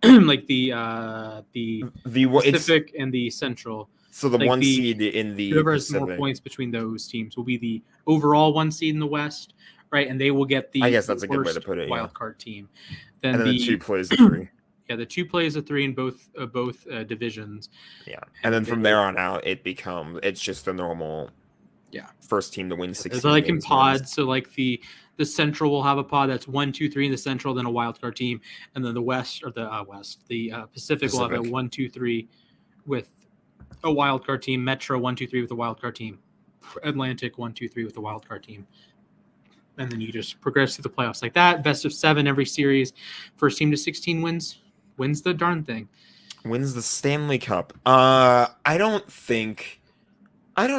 like the Pacific and the Central. So the Like one seed in the whoever has more Pacific. points between those teams will be the overall one seed in the West, right? And they will get I the guess that's a good way to worst put it. Yeah. wild card team. And then the 2 plays the 3. Yeah, the 2 plays the 3 in both divisions. Yeah, and then from there on out, it's just the normal. Yeah, first team to win 16 they're like games in pods. So like the Central will have a pod that's 1, 2, 3 in the Central, then a wild card team, and then the West or the Pacific will have a 1, 2, 3 with a wild card team. Metro 1, 2, 3 with a wild card team. Atlantic 1, 2, 3 with a wild card team. And then you just progress through the playoffs like that. Best of 7 every series. First team to 16 wins the darn thing. Wins the Stanley Cup. I don't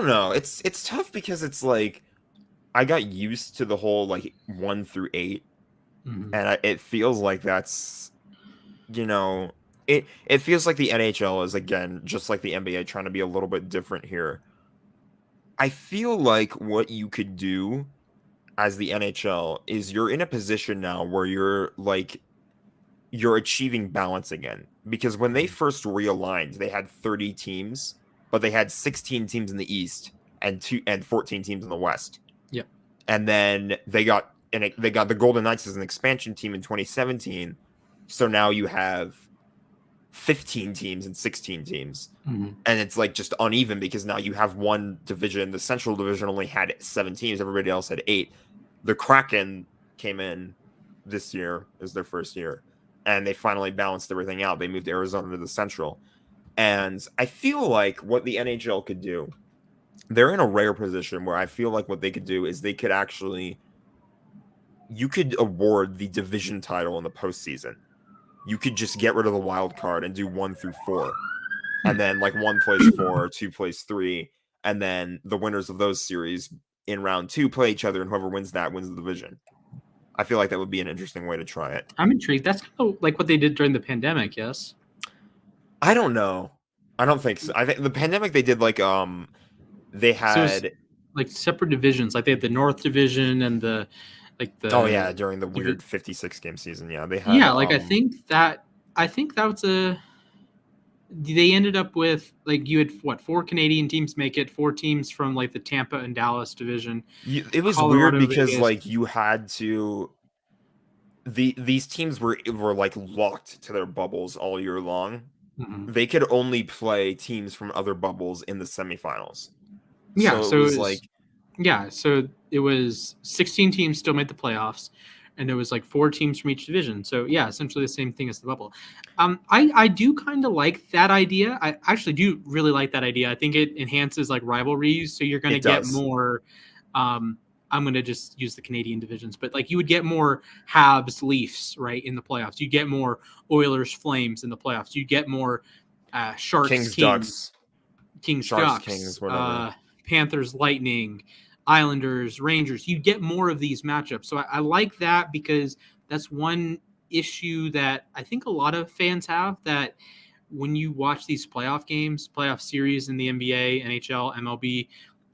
know. It's tough because it's like I got used to the whole like 1 through 8, and it feels like that's, it feels like the NHL is again just like the NBA trying to be a little bit different here. I feel like what you could do as the NHL is you're in a position now where you're achieving balance again, because when they first realigned, they had 30 teams, but they had 16 teams in the East and 14 teams in the West. Yeah. And then they got the Golden Knights as an expansion team in 2017. So now you have 15 teams and 16 teams. Mm-hmm. And it's like just uneven because now you have one division. The Central Division only had 7 teams. Everybody else had 8. The Kraken came in this year as their first year, and they finally balanced everything out. They moved Arizona to the Central. And I feel like what the NHL could do, they're in a rare position where I feel like what they could do is you could award the division title in the postseason. You could just get rid of the wild card and do 1 through 4. And then like 1 plays 4, 2 plays 3. And then the winners of those series in round 2 play each other, and whoever wins that wins the division. I feel like that would be an interesting way to try it. I'm intrigued. That's kind of like what they did during the pandemic, yes? I don't know. I don't think so. I think the pandemic they did like they had like separate divisions. Like they had the North Division and the oh yeah, during the weird 56 game season. Yeah, they had I think that was they ended up with like you had 4 Canadian teams make it, 4 teams from like the Tampa and Dallas division. It was Colorado, weird because Vegas. Like you had to these teams were like locked to their bubbles all year long. Mm-hmm. They could only play teams from other bubbles in the semifinals. Yeah, so it was 16 teams still made the playoffs, and there was like 4 teams from each division. So yeah, essentially the same thing as the bubble. I do kind of like that idea. I actually do really like that idea. I think it enhances like rivalries. So you're going to get more. I'm going to just use the Canadian divisions, but like you would get more Habs Leafs right in the playoffs. You get more Oilers Flames in the playoffs. You get more Sharks Kings Ducks. Kings Sharks, Ducks. Kings, whatever. Panthers Lightning. Islanders, Rangers, you get more of these matchups. So I like that because that's one issue that I think a lot of fans have, that when you watch these playoff games, playoff series in the NBA, NHL, MLB,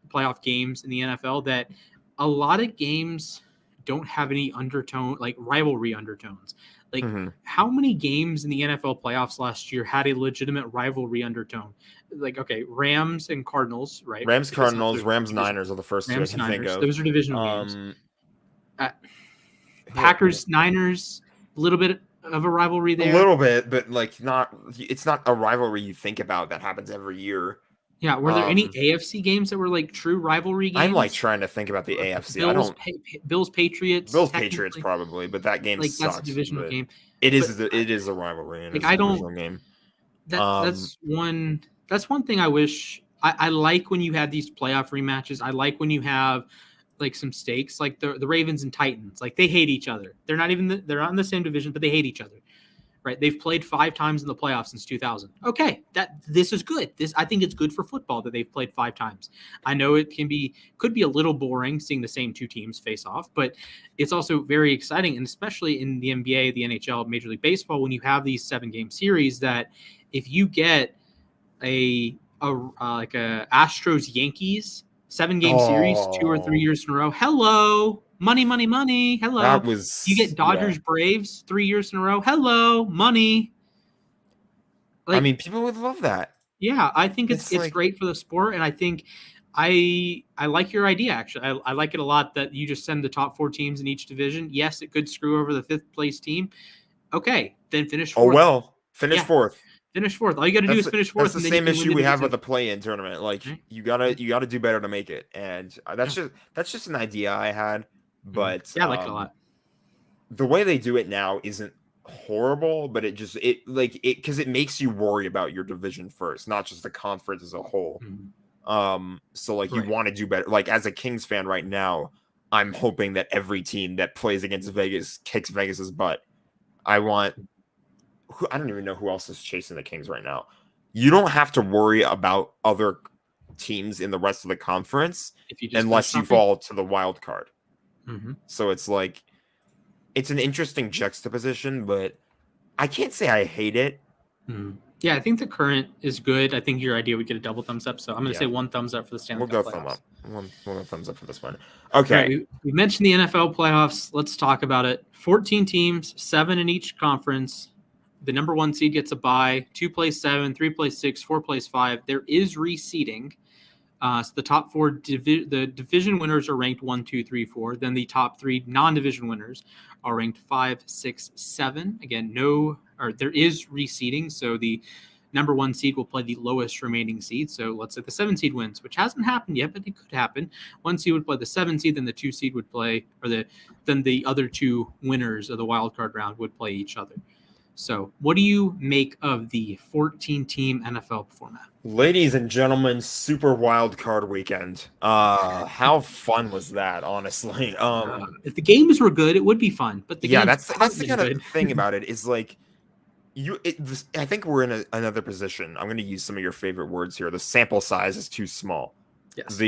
playoff games in the NFL, that a lot of games don't have any undertone, like rivalry undertones. Like how many games in the NFL playoffs last year had a legitimate rivalry undertone? Like, okay, Rams and Cardinals, right? Rams, Cardinals, Rams, Niners are the first 2 I can think of. Those are divisional games. Packers, Niners, a little bit of a rivalry there. A little bit, but like it's not a rivalry you think about that happens every year. Yeah, were there any AFC games that were like true rivalry games? I'm like trying to think about the AFC. Bills, Patriots. Bills, Patriots probably, but that game sucks. That's a divisional game. It is a rivalry. Like I don't. Game. That's one thing I wish. I like when you have these playoff rematches. I like when you have like some stakes, like the Ravens and Titans. Like they hate each other. They're not in the same division, but they hate each other. Right? They've played 5 times in the playoffs since 2000. Okay, this is good. I think it's good for football that they've played 5 times. I know it could be a little boring seeing the same 2 teams face off, but it's also very exciting, and especially in the NBA, the NHL, Major League Baseball, when you have these 7-game series, that if you get a Astros Yankees 7-game series 2 or 3 years in a row, hello. Money. Hello. You get Dodgers Braves 3 years in a row. Hello, money. Like, I mean, people would love that. Yeah, I think it's like, great for the sport, and I think I like your idea actually. I like it a lot that you just send the top 4 teams in each division. Yes, it could screw over the 5th place team. Okay, then finish oh 4th. well, finish Yeah, 4th. finish 4th. All you got to do is finish That's 4th, the and then you same can win issue the we have with division. the play-in tournament. Like Right? you gotta do better to make it, and that's just an idea I had. But Yeah, I like it a lot. the way they do it now isn't horrible, but because it makes you worry about your division first, not just the conference as a whole. So like you Right. want to do better. Like as a Kings fan right now, I'm hoping that every team that plays against Vegas kicks Vegas's butt. I don't even know who else is chasing the Kings right now. You don't have to worry about other teams in the rest of the conference If you just unless you fall to the wild card. So it's like it's an interesting juxtaposition, but I can't say I hate it. Yeah, I think the current is good. I think your idea would get a double thumbs up. So I'm going to say 1 thumbs up for the Stanley Cup playoffs. Thumb up. We'll go thumbs up for this one. Okay. Right, we mentioned the NFL playoffs. Let's talk about it. 14 teams, 7 in each conference. The number 1 seed gets a bye. 2 plays 7, 3 plays 6, 4 plays 5. There is reseeding. So the top 4 the division winners are ranked 1, 2, 3, 4. Then the top 3 non-division winners are ranked 5, 6, 7. Again, there is reseeding. So the number 1 seed will play the lowest remaining seed. So let's say the 7 seed wins, which hasn't happened yet, but it could happen. 1 seed would play the 7 seed, then the 2 seed would play, then the other 2 winners of the wild card round would play each other. So what do you make of the 14-team NFL format? Ladies and gentlemen, super wild card weekend. How fun was that, honestly? If the games were good, it would be fun. But that's the kind of thing about it is like I think we're in another position. I'm going to use some of your favorite words here. The sample size is too small. Yes.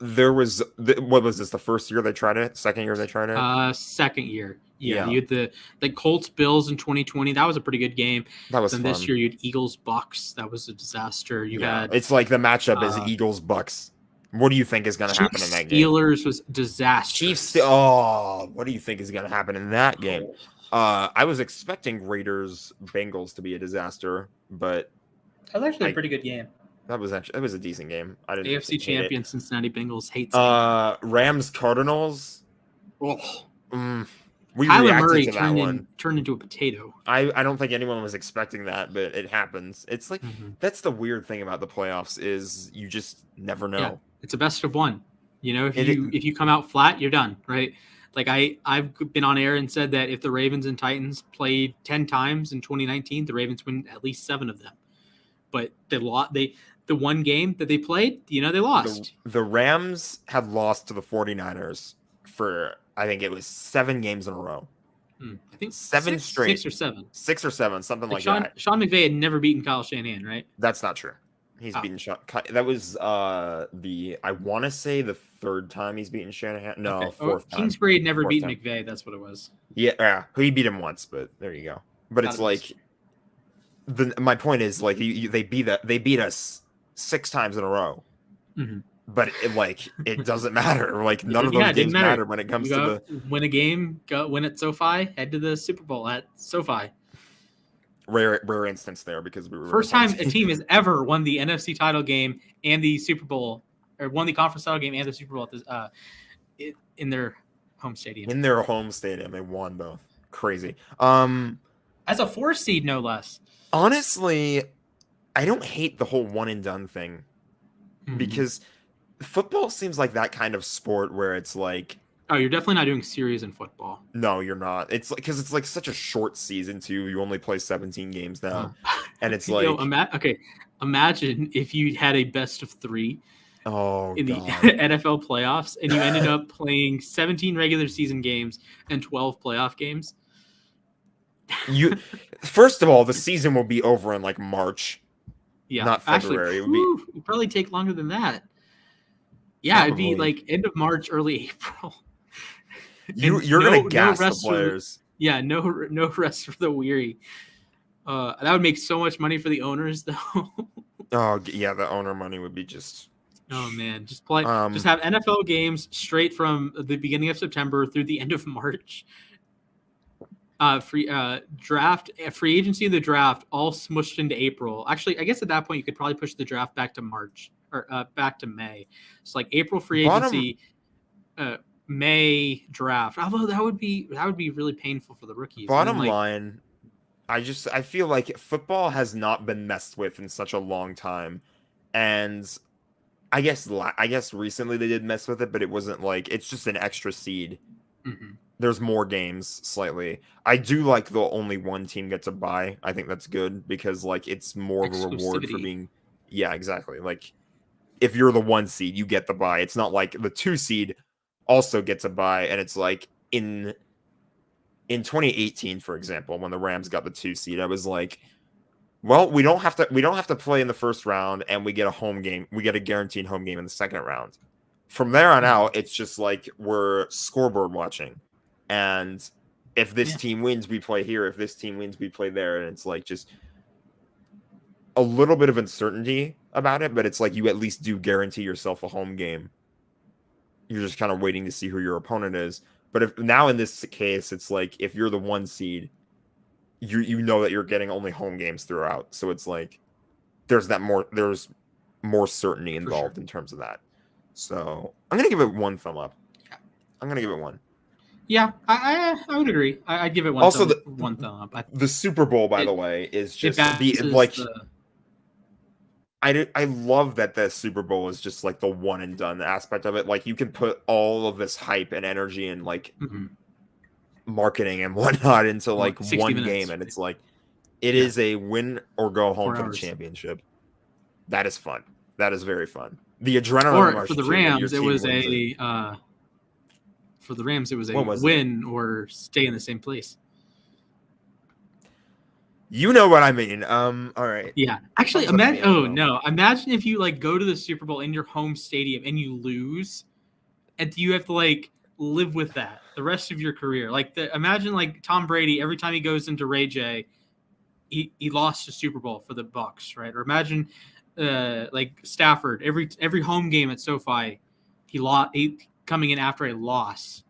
What was this? The first year they tried it? Second year they tried it? Second year. Yeah. You had the Colts Bills in 2020. That was a pretty good game. That was fun. This year you had Eagles Bucks. That was a disaster. It's like the matchup is Eagles Bucks. What do you think is going to happen in that game? Steelers was disastrous. Chiefs. Oh, what do you think is going to happen in that game? I was expecting Raiders Bengals to be a disaster, but that was actually a pretty good game. It was a decent game. I didn't AFC champion Cincinnati Bengals hates Rams Cardinals. Oh. We Kyler Murray to that one. Turned into a potato. I don't think anyone was expecting that, but it happens. It's like that's the weird thing about the playoffs is you just never know. Yeah, it's a best of 1. You know, if you come out flat, you're done, right? Like I've been on air and said that if the Ravens and Titans played 10 times in 2019, the Ravens win at least 7 of them. But the one game that they played, they lost. The Rams had lost to the 49ers for I think it was 7 games in a row. I think 7 straight. 6 or 7. 6 or 7, something like that. that. Sean McVay had never beaten Kyle Shanahan, right? That's not true. He's beaten Sean. That was I want to say the 3rd time he's beaten Shanahan. No, 4th time. Kingsbury had never beaten McVay. That's what it was. Yeah, he beat him once, but there you go. But it's like my point is like they beat us 6 times in a row. But it doesn't matter. Like none of those games matter when it comes to win a game, win at SoFi, head to the Super Bowl at SoFi. Rare instance there because we were first time a team has ever won the NFC title game and the Super Bowl, or won the conference title game and the Super Bowl in their home stadium. In their home stadium, they won both. Crazy. As a 4 seed, no less. Honestly, I don't hate the whole one and done thing because football seems like that kind of sport where it's like, oh, you're definitely not doing series in football. No, you're not. It's like because it's like such a short season too. You only play 17 games now, and it's like imagine if you had a best of 3 in the NFL playoffs, and you ended up playing 17 regular season games and 12 playoff games. First of all, the season will be over in like March. Yeah, not February. Actually, it would probably take longer than that. Yeah, probably. It'd be like end of March, early April. You're gonna gas the players. No rest for the weary. That would make so much money for the owners, though. Oh yeah, the owner money would be just. Oh man, just play. Just have NFL games straight from the beginning of September through the end of March. free agency and the draft all smushed into April. Actually, I guess at that point you could probably push the draft back to March or back to May. So like April free agency, May draft. Although that would be really painful for the rookies. Bottom line, I feel like football has not been messed with in such a long time, and I guess recently they did mess with it, but it wasn't like it's just an extra seed. Mm-hmm. There's more games slightly. I do like the only one team gets a bye. I think that's good because like it's more of a reward for being. Yeah, exactly. Like if you're the 1 seed, you get the bye. It's not like the 2 seed also gets a bye, and it's like in 2018, for example, when the Rams got the 2 seed, I was like, well, we don't have to play in the first round, and we get a home game. We get a guaranteed home game in the second round. From there on out, it's just like we're scoreboard watching. And if this team wins, we play here. If this team wins, we play there. And it's like just a little bit of uncertainty about it, but it's like you at least do guarantee yourself a home game. You're just kind of waiting to see who your opponent is. But if now in this case, it's like if you're the 1 seed, you know that you're getting only home games throughout. So it's like there's more certainty involved in terms of that. So I'm gonna give it 1 thumb up. Yeah. I'm gonna give it 1. Yeah, I would agree. I'd give it 1 also thumb, 1 thumb up. The Super Bowl, by the way, is just I love that the Super Bowl is just like the one and done aspect of it. Like you can put all of this hype and energy and like marketing and whatnot into like 1 game, and it's like it is a win or go home for the championship. That is fun. That is very fun. The adrenaline rush for the Rams, it was a win or stay in the same place. You know what I mean. All right. Yeah. Actually, imagine if you like go to the Super Bowl in your home stadium and you lose, and you have to like live with that the rest of your career. Like imagine like Tom Brady every time he goes into Ray J, he lost a Super Bowl for the Bucs, right? Or imagine like Stafford every home game at SoFi, he coming in after a loss.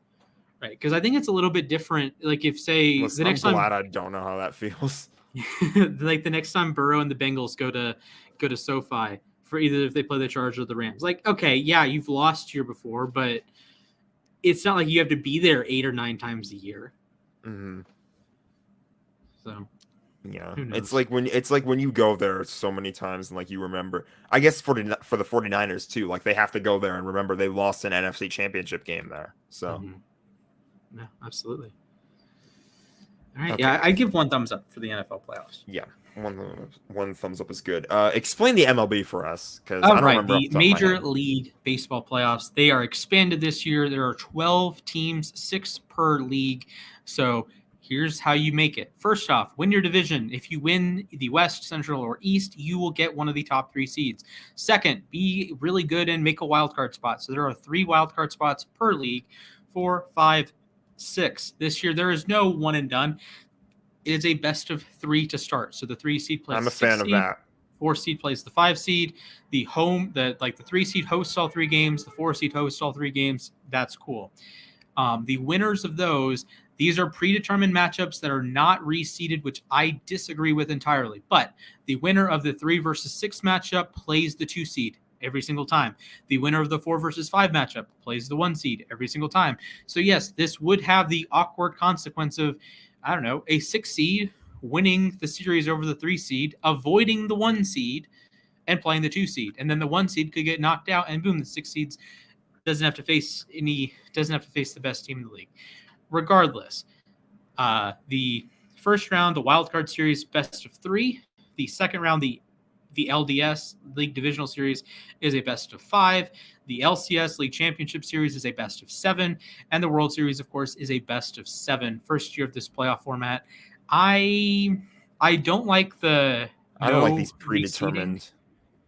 Right, because I think it's a little bit different. Like if the next time, I'm glad I don't know how that feels. Like the next time Burrow and the Bengals go to SoFi for either if they play the Chargers or the Rams. Like, okay, yeah, you've lost year before, but it's not like you have to be there 8 or 9 times a year. Mm-hmm. So yeah, it's like when you go there so many times and like you remember. I guess for the 49ers too, like they have to go there and remember they lost an NFC Championship game there. So. Mm-hmm. Yeah, absolutely. All right. Okay. Yeah, I'd give 1 thumbs up for the NFL playoffs. Yeah, one thumbs up is good. Explain the MLB for us, because I don't remember. The Major League Baseball playoffs, they are expanded this year. There are 12 teams, 6 per league. So here's how you make it. First off, win your division. If you win the West, Central, or East, you will get one of the top 3 seeds. Second, be really good and make a wildcard spot. So there are 3 wildcard spots per league, 4, 5, 6. This year there is no one and done. It is a best of 3 to start. So the 3 seed plays. I'm a fan of that. 4 seed plays the 5 seed. The 3 seed hosts all 3 games. The 4 seed hosts all 3 games. That's cool. The winners of these are predetermined matchups that are not reseeded, which I disagree with entirely. But the winner of the 3 versus 6 matchup plays the 2 seed. Every single time. The winner of the 4 versus 5 matchup plays the 1 seed every single time. So yes, this would have the awkward consequence of, I don't know, a 6 seed winning the series over the 3 seed, avoiding the 1 seed, and playing the 2 seed. And then the 1 seed could get knocked out, and boom, the 6 seeds doesn't have to face the best team in the league. Regardless, the first round, the wild card series, best of 3. The second round, the LDS League Divisional Series is a best of 5. The LCS League Championship Series is a best of 7. And the World Series, of course, is a best of 7. First year of this playoff format. I don't like I don't like these predetermined.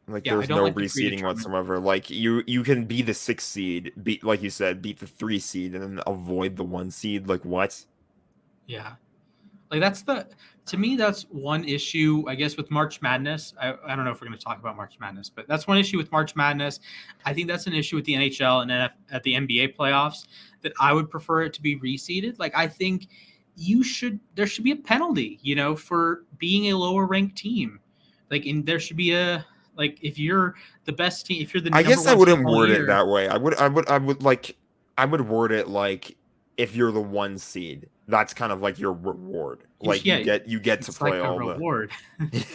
Like there's no reseeding whatsoever. Like you can be the 6 seed, like you said, beat the 3 seed, and then avoid the 1 seed. Like what? Yeah. Like to me, that's one issue, I guess, with March Madness. I don't know if we're going to talk about March Madness, but that's one issue with March Madness. I think that's an issue with the NHL and at the NBA playoffs that I would prefer it to be reseeded. Like, I think there should be a penalty, for being a lower ranked team. There should be if you're the best team, if you're the I number guess I one team wouldn't all word it year. that way. I would word it like if you're the 1 seed, that's kind of like your reward. Like you get to play like a all reward.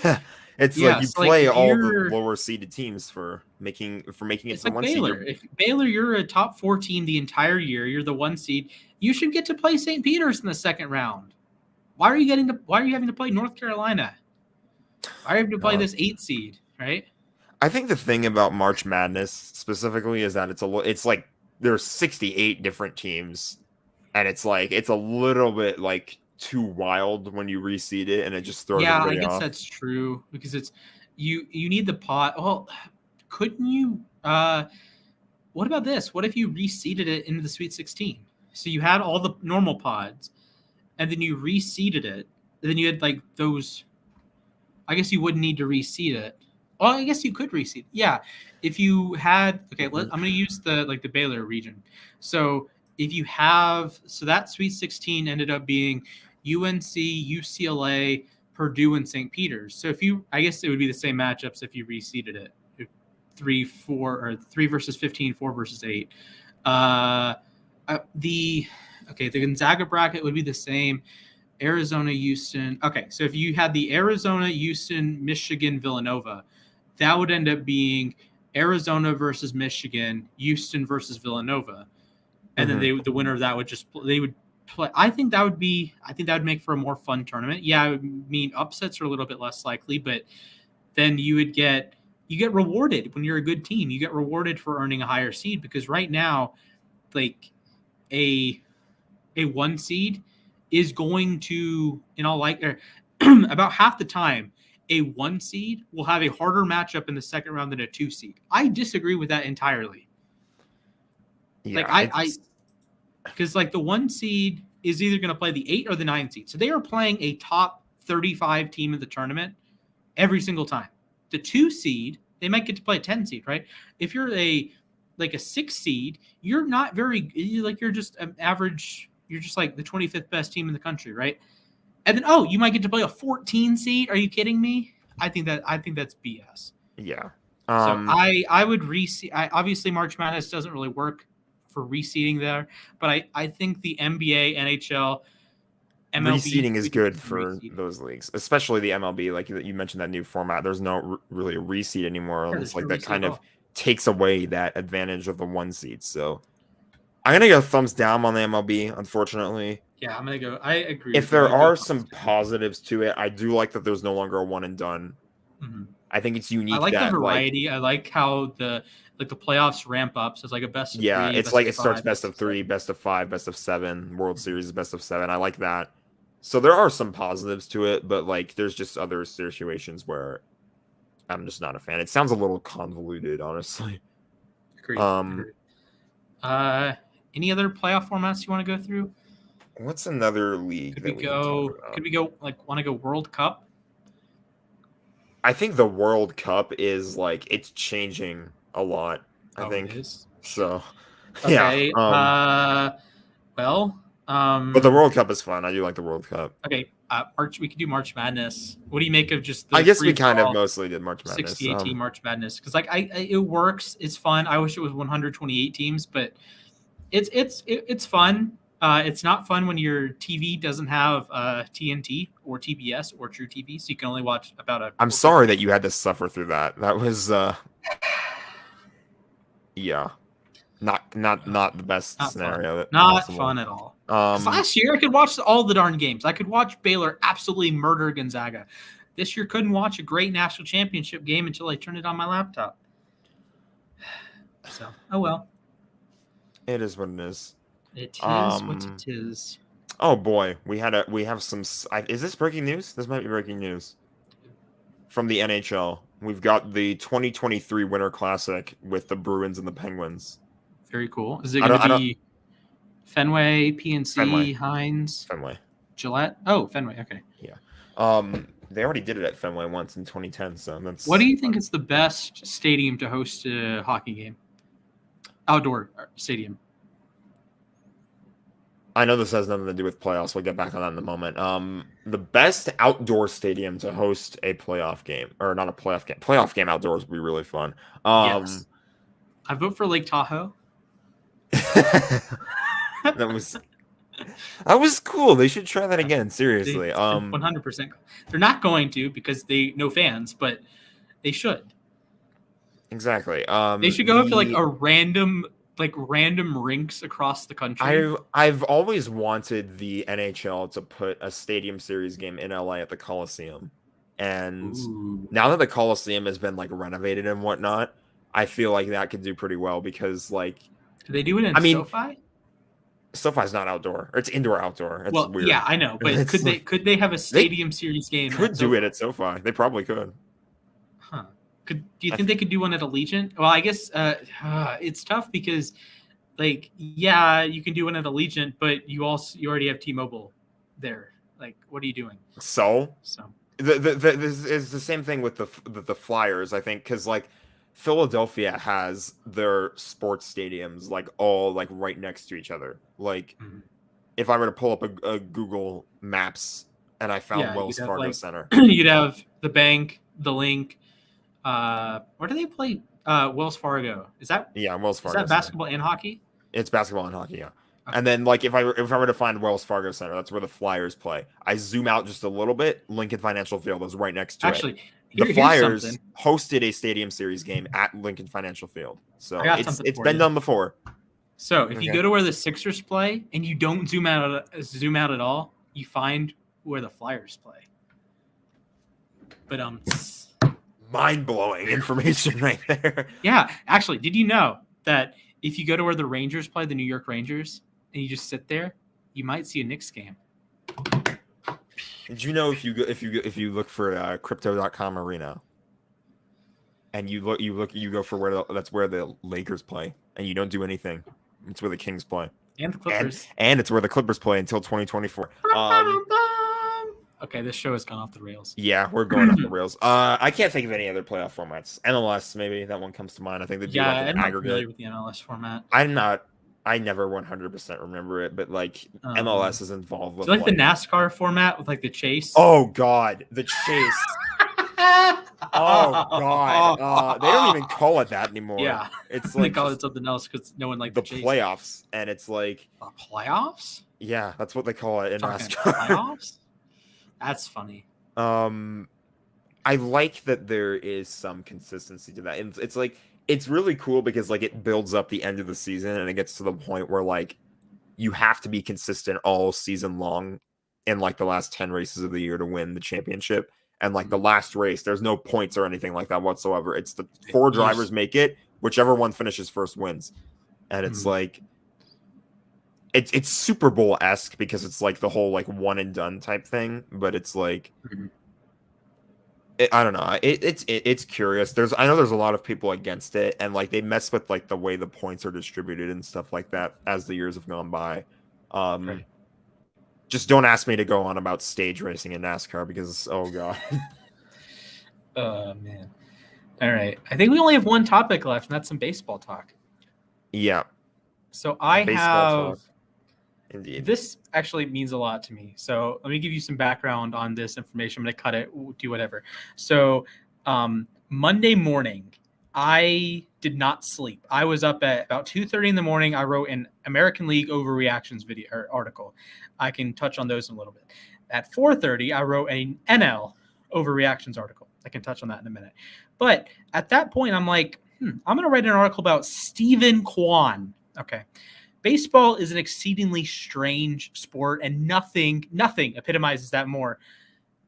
yeah. It's like you So play if all the lower seeded teams for making it it's to the like 1 seed. Baylor. If Baylor, you're a top 4 team the entire year, you're the 1 seed, you should get to play St. Peter's in the second round. Why are you having to play North Carolina? Why are you having to play this 8 seed, right? I think the thing about March Madness specifically is that it's like there's 68 different teams, and it's a little bit like too wild when you reseed it, and it just throws everybody off. I guess that's true because it's you need the pot. Well, couldn't you? What about this? What if you reseeded it into the Sweet 16? So you had all the normal pods, and then you reseeded it. And then you had like those. I guess you wouldn't need to reseed it. Well, I guess you could reseed. Yeah, if you had. Okay, I'm going to use the Baylor region. So if you have, that Sweet 16 ended up being UNC, UCLA, Purdue, and St. Peter's. So I guess it would be the same matchups if you reseeded it. 3 versus 15, 4 versus 8. The Gonzaga bracket would be the same. Arizona, Houston. Okay, so if you had the Arizona, Houston, Michigan, Villanova, that would end up being Arizona versus Michigan, Houston versus Villanova, and then the winner of that would play. I think that would make for a more fun tournament. Yeah, I would mean upsets are a little bit less likely, but then you get rewarded when you're a good team. You get rewarded for earning a higher seed because right now, like a 1 seed is going to, about half the time, a 1 seed will have a harder matchup in the second round than a 2 seed. I disagree with that entirely. Yeah, because the 1 seed is either going to play the 8 or the 9 seed. So they are playing a top 35 team in the tournament every single time. The 2 seed, they might get to play a 10 seed, right? If you're a 6 seed, you're not you're just an average. You're just like the 25th best team in the country, right? And then, you might get to play a 14 seed. Are you kidding me? I think that's BS. Yeah. So I would reseed. Obviously, March Madness doesn't really work for reseeding there, but I think the NBA, NHL, MLB reseeding is good for those leagues, especially the MLB. Like you mentioned, that new format. There's no really a reseed anymore. Yeah, it's like that kind of takes away that advantage of the 1 seed. So I'm gonna go thumbs down on the MLB, unfortunately. Yeah, I'm gonna go. I agree. If there are some positives to it, I do like that there's no longer a one and done. Mm-hmm. I think it's unique. I like the variety. I like how the playoffs ramp up. So it's like a best of 3. Yeah, it's like it starts best of 3, best of 5, best of 7. World Series is best of 7. I like that. So there are some positives to it, but there's just other situations where I'm just not a fan. It sounds a little convoluted, honestly. Agreed. Any other playoff formats you want to go through? What's another league? Could we go want to go World Cup? I think the World Cup is it's changing a lot. I think it is? So. Okay. Yeah. But the World Cup is fun. I do like the World Cup. Okay. We could do March Madness. What do you make of just? I guess we kind of mostly did March Madness. 68 team March Madness because it works. It's fun. I wish it was 128 teams, but it's fun. It's not fun when your TV doesn't have TNT or TBS or True TV, so you can only watch about a. I'm sorry that you had to suffer through that. That was, yeah, not the best scenario. Not fun at all. Last year I could watch all the darn games. I could watch Baylor absolutely murder Gonzaga. This year couldn't watch a great national championship game until I turned it on my laptop. So, oh well. It is what it is. It is what it is. Oh boy, we have some. Is this breaking news? This might be breaking news. From the NHL, we've got the 2023 Winter Classic with the Bruins and the Penguins. Very cool. Is it going to be Fenway, PNC, Fenway. Hines, Fenway, Gillette? Oh, Fenway. Okay. Yeah. They already did it at Fenway once in 2010. So that's. What do you think is the best stadium to host a hockey game? Outdoor stadium. I know this has nothing to do with playoffs. We'll get back on that in a moment. The best outdoor stadium to host a playoff game, or not a playoff game. Playoff game outdoors would be really fun. Yes. I vote for Lake Tahoe. That was cool. They should try that again. Seriously. 100%. They're not going to because they no fans, but they should. Exactly. They should go up to like a random rinks across the country. I've always wanted the NHL to put a Stadium Series game in LA at the Coliseum. And now that the Coliseum has been like renovated and whatnot, I feel like that could do pretty well because like could they do it in SoFi? SoFi's not outdoor. It's indoor outdoor. It's weird. Yeah, I know, but could they have a Stadium Series game? Could do it at SoFi. They probably could. Huh. Do you think they could do one at Allegiant? Well, I guess it's tough because, like, yeah, you can do one at Allegiant, but you already have T-Mobile there. Like, what are you doing? So this is the same thing with the Flyers, I think, because like Philadelphia has their sports stadiums like all like right next to each other. Like, if I were to pull up a Google Maps and I found Wells Fargo Center, you'd have the Bank, the Link. Where do they play? Wells Fargo. Is that Wells Fargo? Is that basketball and hockey? It's basketball and hockey, yeah. Okay. And then like if I were to find Wells Fargo Center, that's where the Flyers play. I zoom out just a little bit. Lincoln Financial Field is right next to it. The Flyers hosted a Stadium Series game at Lincoln Financial Field, so it's been done before. So if you go to where the Sixers play and you don't zoom out at all, you find where the Flyers play. But mind-blowing information right there. Yeah, actually, did you know that if you go to where the Rangers play, the New York Rangers, and you just sit there, you might see a Knicks game. Did you know if you look for crypto.com arena and you go for that's where the Lakers play and you don't do anything, it's where the Kings play and the Clippers and it's where the Clippers play until 2024. Okay, this show has gone off the rails. Yeah, we're going off the rails. I can't think of any other playoff formats. MLS, maybe that one comes to mind. I think they'd do like an aggregate. I'm not familiar with the MLS format. I never 100% remember it, but like MLS is involved with. Do you like the NASCAR format with like the chase? Oh God, the chase. Oh God, they don't even call it that anymore. Yeah, it's like they call it something else because no one liked the chase. Playoffs, and it's like the playoffs. Yeah, that's what they call it in NASCAR. Playoffs. That's funny. I like that there is some consistency to that. And it's like it's really cool because like it builds up the end of the season and it gets to the point where like you have to be consistent all season long in like the last 10 races of the year to win the championship. And like the last race, there's no points or anything like that whatsoever. It's the 4 drivers make it, whichever one finishes first wins. And it's like it's Super Bowl-esque because it's like the whole like one and done type thing, but it's like I don't know. It's curious. I know there's a lot of people against it, and like they mess with like the way the points are distributed and stuff like that as the years have gone by. Just don't ask me to go on about stage racing in NASCAR because oh God. Oh man. All right. I think we only have one topic left, and that's some baseball talk. Yeah. So I baseball have. Talk. Indeed. This actually means a lot to me. So let me give you some background on this information. I'm going to cut it, do whatever. So Monday morning, I did not sleep. I was up at about 2:30 in the morning. I wrote an American League overreactions video or article. I can touch on those in a little bit. At 4:30, I wrote an NL overreactions article. I can touch on that in a minute. But at that point, I'm like, I'm going to write an article about Stephen Kwan. Okay. Baseball is an exceedingly strange sport, and nothing epitomizes that more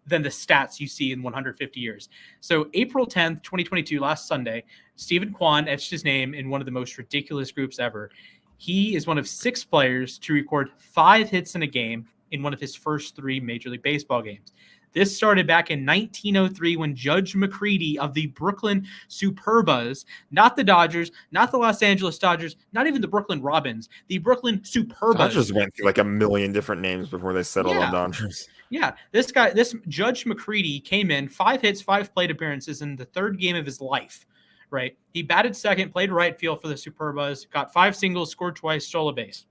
than the stats you see in 150 years. So April 10th, 2022, last Sunday, Stephen Kwan etched his name in one of the most ridiculous groups ever. He is one of 6 players to record 5 hits in a game in one of his first 3 Major League Baseball games. This started back in 1903 when Judge McCready of the Brooklyn Superbas, not the Dodgers, not the Los Angeles Dodgers, not even the Brooklyn Robins, the Brooklyn Superbas. Dodgers went through like a million different names before they settled on Dodgers. Yeah, this Judge McCready came in, 5 hits, 5 plate appearances in the 3rd game of his life, right? He batted second, played right field for the Superbas, got 5 singles, scored twice, stole a base.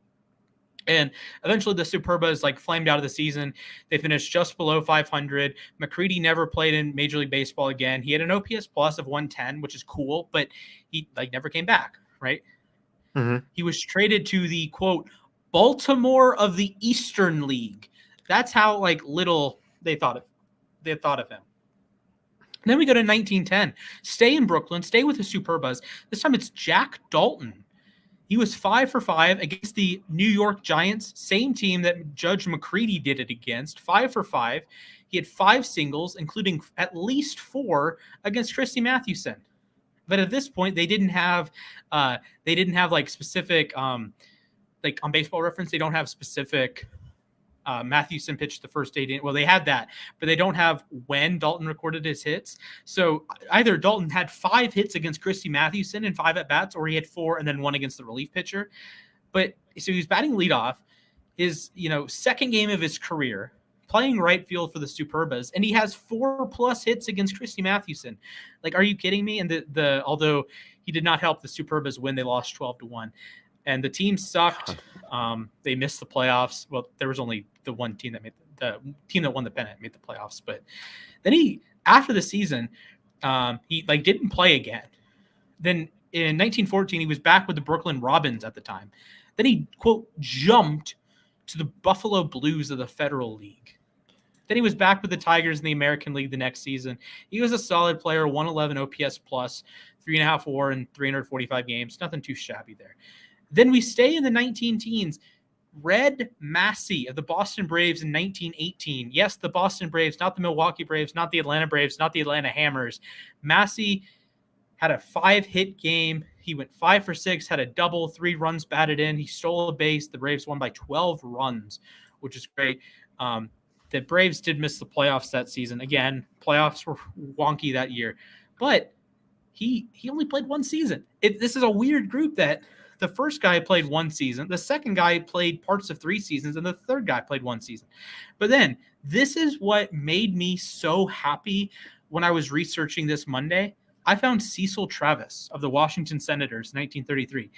And eventually the Superbas like flamed out of the season. They finished just below 500. McCready never played in Major League Baseball again. He had an OPS plus of 110, which is cool, but he like never came back, right? Mm-hmm. He was traded to the quote Baltimore of the Eastern League. That's how like little they thought of him. Then we go to 1910. Stay in Brooklyn, stay with the Superbas. This time it's Jack Dalton. He was 5 for 5 against the New York Giants, same team that Judge McCready did it against. 5 for 5. He had 5 singles, including at least 4 against Christy Mathewson. But at this point, they didn't have like specific like on Baseball Reference, they don't have specific Mathewson pitched the first day. Well, they had that, but they don't have when Dalton recorded his hits. So either Dalton had 5 hits against Christy Mathewson and 5 at bats, or he had 4 and then 1 against the relief pitcher. But so he was batting leadoff, his second game of his career, playing right field for the Superbas, and he has 4+ hits against Christy Mathewson. Like, are you kidding me? And the although he did not help the Superbas win, they lost 12-1. And the team sucked. They missed the playoffs. Well, there was only the one team that made the team that won the pennant made the playoffs. But then after the season, he like didn't play again. Then in 1914, he was back with the Brooklyn Robins at the time. Then he quote jumped to the Buffalo Blues of the Federal League. Then he was back with the Tigers in the American League the next season. He was a solid player, 111 OPS plus, 3.5 WAR in 345 games. Nothing too shabby there. Then we stay in the 19 teens. Red Massey of the Boston Braves in 1918. Yes, the Boston Braves, not the Milwaukee Braves, not the Atlanta Braves, not the Atlanta Hammers. Massey had a 5-hit game. He went 5 for 6, had a double, 3 runs batted in. He stole a base. The Braves won by 12 runs, which is great. The Braves did miss the playoffs that season. Again, playoffs were wonky that year. But he only played 1 season. This is a weird group that the first guy played 1 season, the second guy played parts of 3 seasons, and the third guy played 1 season. But then this is what made me so happy when I was researching this Monday. I found Cecil Travis of the Washington Senators, 1933.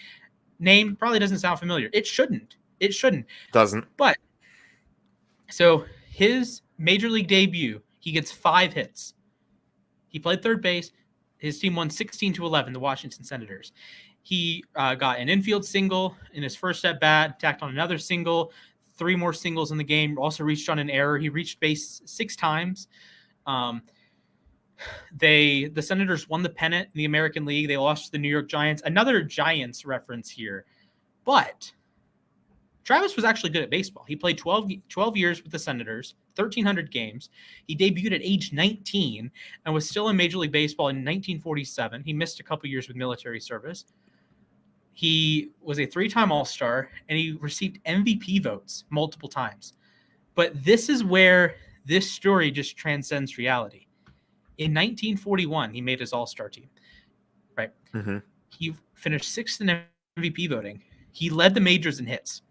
Name probably doesn't sound familiar. It shouldn't. Doesn't. But so his major league debut, he gets 5 hits. He played third base. His team won 16-11, the Washington Senators. He got an infield single in his first at bat, tacked on another single, 3 more singles in the game, also reached on an error. He reached base 6 times. The Senators won the pennant in the American League. They lost to the New York Giants. Another Giants reference here. But Travis was actually good at baseball. He played 12 years with the Senators, 1,300 games. He debuted at age 19 and was still in Major League Baseball in 1947. He missed a couple years with military service. He was a 3-time All-Star, and he received MVP votes multiple times. But this is where this story just transcends reality. In 1941, he made his All-Star team, right? Mm-hmm. He finished 6th in MVP voting. He led the majors in hits.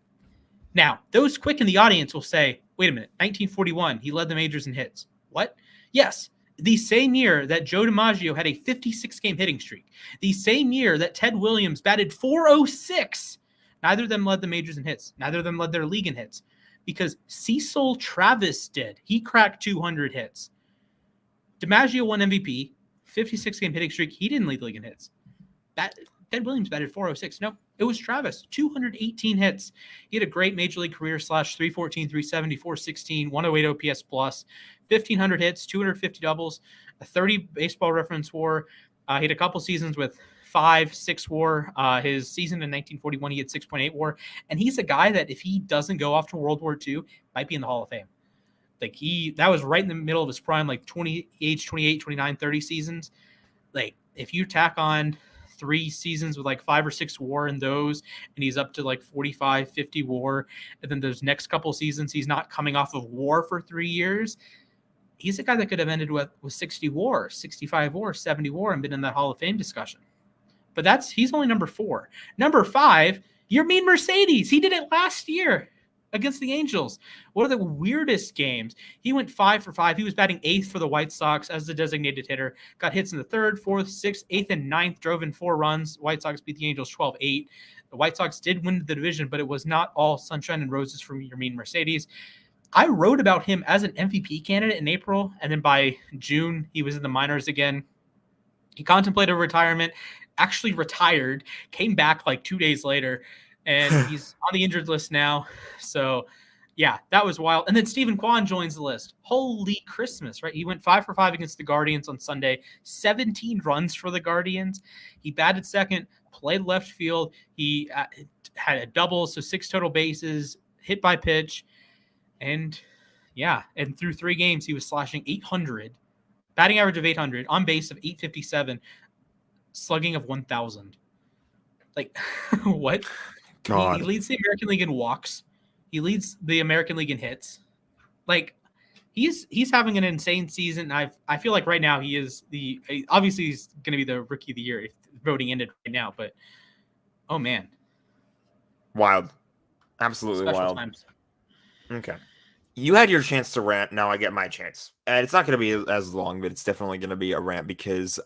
Now, those quick in the audience will say, wait a minute, 1941, he led the majors in hits. What? Yes, the same year that Joe DiMaggio had a 56-game hitting streak, the same year that Ted Williams batted .406, neither of them led the majors in hits. Neither of them led their league in hits because Cecil Travis did. He cracked 200 hits. DiMaggio won MVP, 56-game hitting streak. He didn't lead the league in hits. Ted Williams batted .406. No, it was Travis, 218 hits. He had a great major league career, /314, 370, 416, 108 OPS plus, 1,500 hits, 250 doubles, a 30 Baseball Reference WAR. He had a couple seasons with 5-6 WAR. His season in 1941, he had 6.8 WAR. And he's a guy that if he doesn't go off to World War II, might be in the Hall of Fame. Like that was right in the middle of his prime, like 28, 29, 30 seasons. Like if you tack on 3 seasons with like 5 or 6 WAR in those, and he's up to like 45, 50 WAR, and then those next couple seasons he's not coming off of WAR for 3 years, he's a guy that could have ended with 60 WAR, 65 WAR, 70 WAR, and been in that Hall of Fame discussion. But he's only number 4. Number 5, Yermin Mercedes. He did it last year against the Angels. One of the weirdest games. He went 5 for 5. He was batting 8th for the White Sox as the designated hitter. Got hits in the 3rd, 4th, 6th, 8th, and 9th. Drove in 4 runs. White Sox beat the Angels 12-8. The White Sox did win the division, but it was not all sunshine and roses from your mean Mercedes. I wrote about him as an MVP candidate in April, and then by June, he was in the minors again. He contemplated retirement, actually retired, came back like 2 days later, and he's on the injured list now. So, yeah, that was wild. And then Stephen Kwan joins the list. Holy Christmas, right? He went 5 for 5 against the Guardians on Sunday, 17 runs for the Guardians. He batted second, played left field. He had a double, so 6 total bases, hit by pitch. And, yeah, and through 3 games, he was slashing 800. Batting average of 800, on base of 857, slugging of 1,000. Like, what? God. He leads the American League in walks. He leads the American League in hits. Like, he's having an insane season. I feel like right now he is obviously he's going to be the Rookie of the Year if voting ended right now. But oh man, Wild, absolutely special wild. times. Okay. You had your chance to rant. Now I get my chance. And it's not going to be as long, but it's definitely going to be a rant because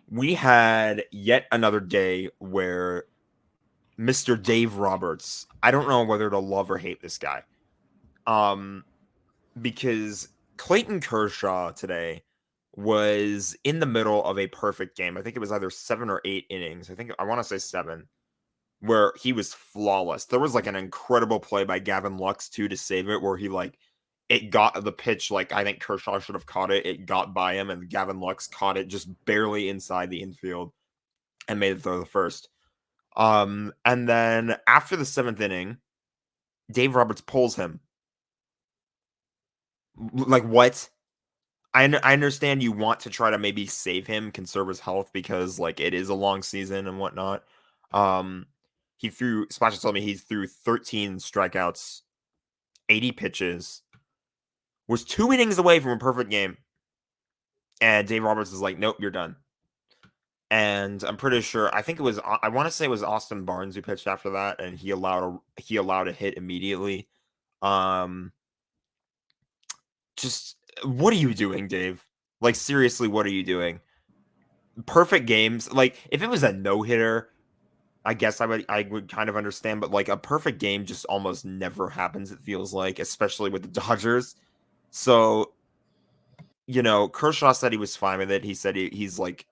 we had yet another day where Mr. Dave Roberts, I don't know whether to love or hate this guy. Because Clayton Kershaw today was in the middle of a perfect game. I think it was either 7 or 8 innings. I want to say 7. Where he was flawless. There was like an incredible play by Gavin Lux too to save it, where he it got the pitch. Like I think Kershaw should have caught it. It got by him, and Gavin Lux caught it just barely inside the infield and made it throw the first. And then after the 7th inning, Dave Roberts pulls him. Like what? I understand you want to try to maybe save him, conserve his health because like it is a long season and whatnot. Splash told me he threw 13 strikeouts, 80 pitches, was 2 innings away from a perfect game. And Dave Roberts is like, nope, you're done. And I'm pretty sure, I want to say it was Austin Barnes who pitched after that, and he allowed a hit immediately. Just, what are you doing, Dave? Like, seriously, what are you doing? Perfect games. Like, if it was a no-hitter, I guess I would kind of understand, but like a perfect game just almost never happens, it feels like, especially with the Dodgers. So, Kershaw said he was fine with it. He said he's like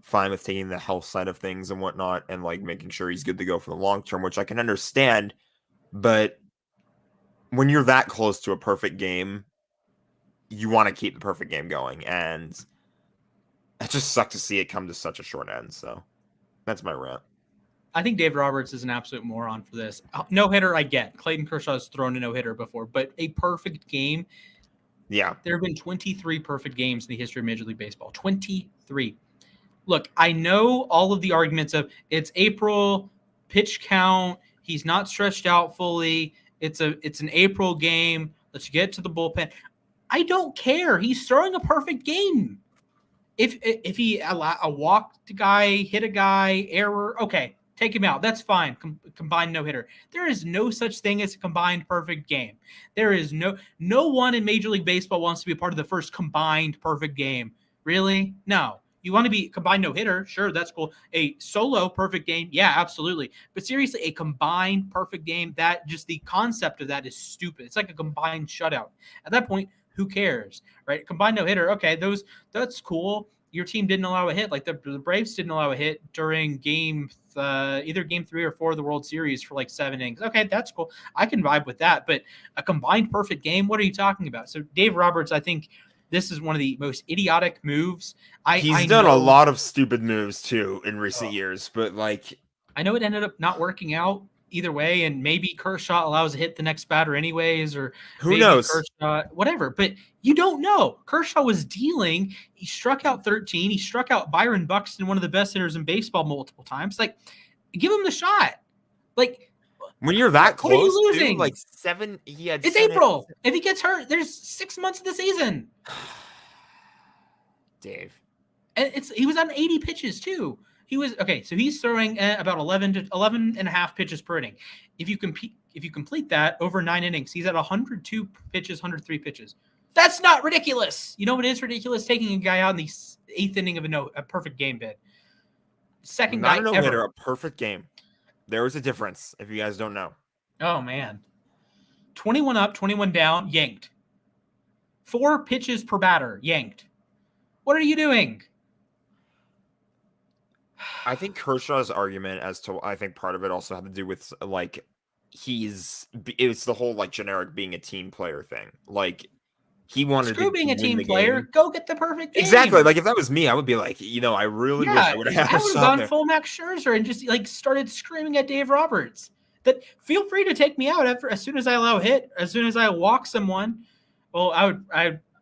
fine with taking the health side of things and whatnot and like making sure he's good to go for the long term, which I can understand. But when you're that close to a perfect game, you want to keep the perfect game going. And it just sucked to see it come to such a short end. So that's my rant. I think Dave Roberts is an absolute moron for this. No-hitter, I get. Clayton Kershaw has thrown a no-hitter before, but a perfect game. Yeah. There have been 23 perfect games in the history of Major League Baseball. 23. Look, I know all of the arguments of it's April, pitch count, he's not stretched out fully, it's an April game, let's get to the bullpen. I don't care. He's throwing a perfect game. If he walked a guy, hit a guy, error, okay. Take him out. That's fine. Combined no-hitter. There is no such thing as a combined perfect game. There is no one in Major League Baseball wants to be a part of the first combined perfect game. Really? No. You want to be combined no-hitter? Sure, that's cool. A solo perfect game? Yeah, absolutely. But seriously, a combined perfect game, that just the concept of that is stupid. It's like a combined shutout. At that point, who cares, right? Combined no-hitter, okay, that's cool. Your team didn't allow a hit. Like the Braves didn't allow a hit during either game 3 or 4 of the World Series for like 7 innings. Okay, that's cool. I can vibe with that. But a combined perfect game, what are you talking about? So Dave Roberts, I think this is one of the most idiotic moves. He's done a lot of stupid moves too in recent years, but like I know it ended up not working out either way, and maybe Kershaw allows a hit the next batter anyways, or who knows? Kershaw, whatever. But you don't know. Kershaw was dealing. He struck out 13. He struck out Byron Buxton, one of the best hitters in baseball, multiple times. Like, give him the shot. Like, when you're that close, what are you losing? Dude, like 7. It's April. If he gets hurt, there's 6 months of the season. Dave, and he was on 80 pitches too. He was okay. So he's throwing about 11 and a half pitches per inning. If you complete that over 9 innings, he's at 102 pitches, 103 pitches. That's not ridiculous. You know what is ridiculous? Taking a guy out in the 8th inning of a perfect game bid. Second not guy a no-hitter, a perfect game. There is a difference if you guys don't know. Oh, man. 21 up, 21 down, yanked. 4 pitches per batter, yanked. What are you doing? I think Kershaw's argument as to, I think part of it also had to do with, like, it's the whole, like, generic being a team player thing. Like, he wanted Screw to being a win team the player. game. Go get the perfect game. Exactly. Like, if that was me, I would be like, I really wish I would have had a shot gone there. full Max Scherzer and just like started screaming at Dave Roberts. That feel free to take me out as soon as I allow a hit, as soon as I walk someone. Well,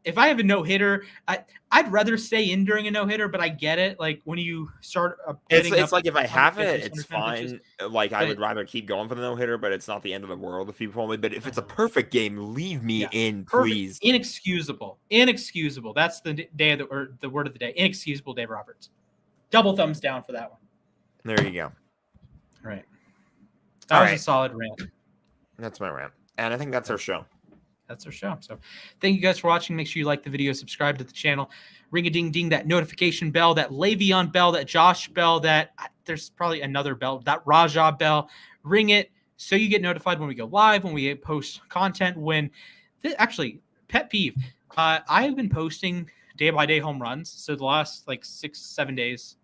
if I have a no hitter, I'd rather stay in during a no hitter, but I get it. Like when you start, it's like if I have it, it's 110 fine. pitches, Like I would rather keep going for the no hitter, but it's not the end of the world if you pull me. But if it's a Uh-huh. perfect game, leave me in, perfect. please. Inexcusable. That's the day or the word of the day. Inexcusable, Dave Roberts. Double thumbs down for that one. There you go. All right. That was a solid rant. That's my rant. And I think that's our show. That's our show. So thank you guys for watching. Make sure you like the video, subscribe to the channel, ring a ding ding, that notification bell, that Le'Veon bell, that Josh bell, that there's probably another bell, that Rajah bell. Ring it so you get notified when we go live, when we post content. Actually, pet peeve. I have been posting day by day home runs. So the last like 6 days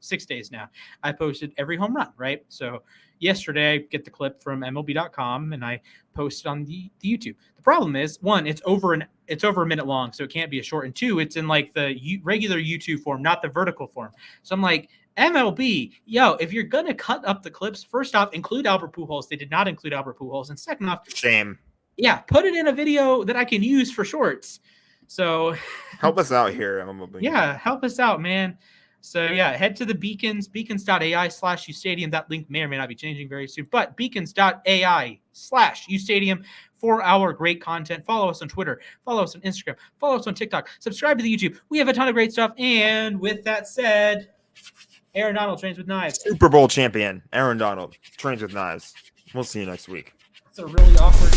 now, I posted every home run, right? So yesterday I get the clip from MLB.com and I posted on the YouTube. The problem is, one, it's over a minute long, so it can't be a short. And two, it's in like the regular YouTube form, not the vertical form. So I'm like, MLB, if you're gonna cut up the clips, first off, include Albert Pujols. They did not include Albert Pujols, and second off, shame. Yeah, put it in a video that I can use for shorts. So help us out here, MLB. Yeah, help us out, man. So yeah, head to the beacons.ai/uSTADIUM. That link may or may not be changing very soon, but beacons.ai/uSTADIUM for our great content. Follow us on Twitter, follow us on Instagram, follow us on TikTok, subscribe to the YouTube. We have a ton of great stuff. And with that said, Aaron Donald trains with knives. Super Bowl champion, Aaron Donald trains with knives. We'll see you next week. It's a really awkward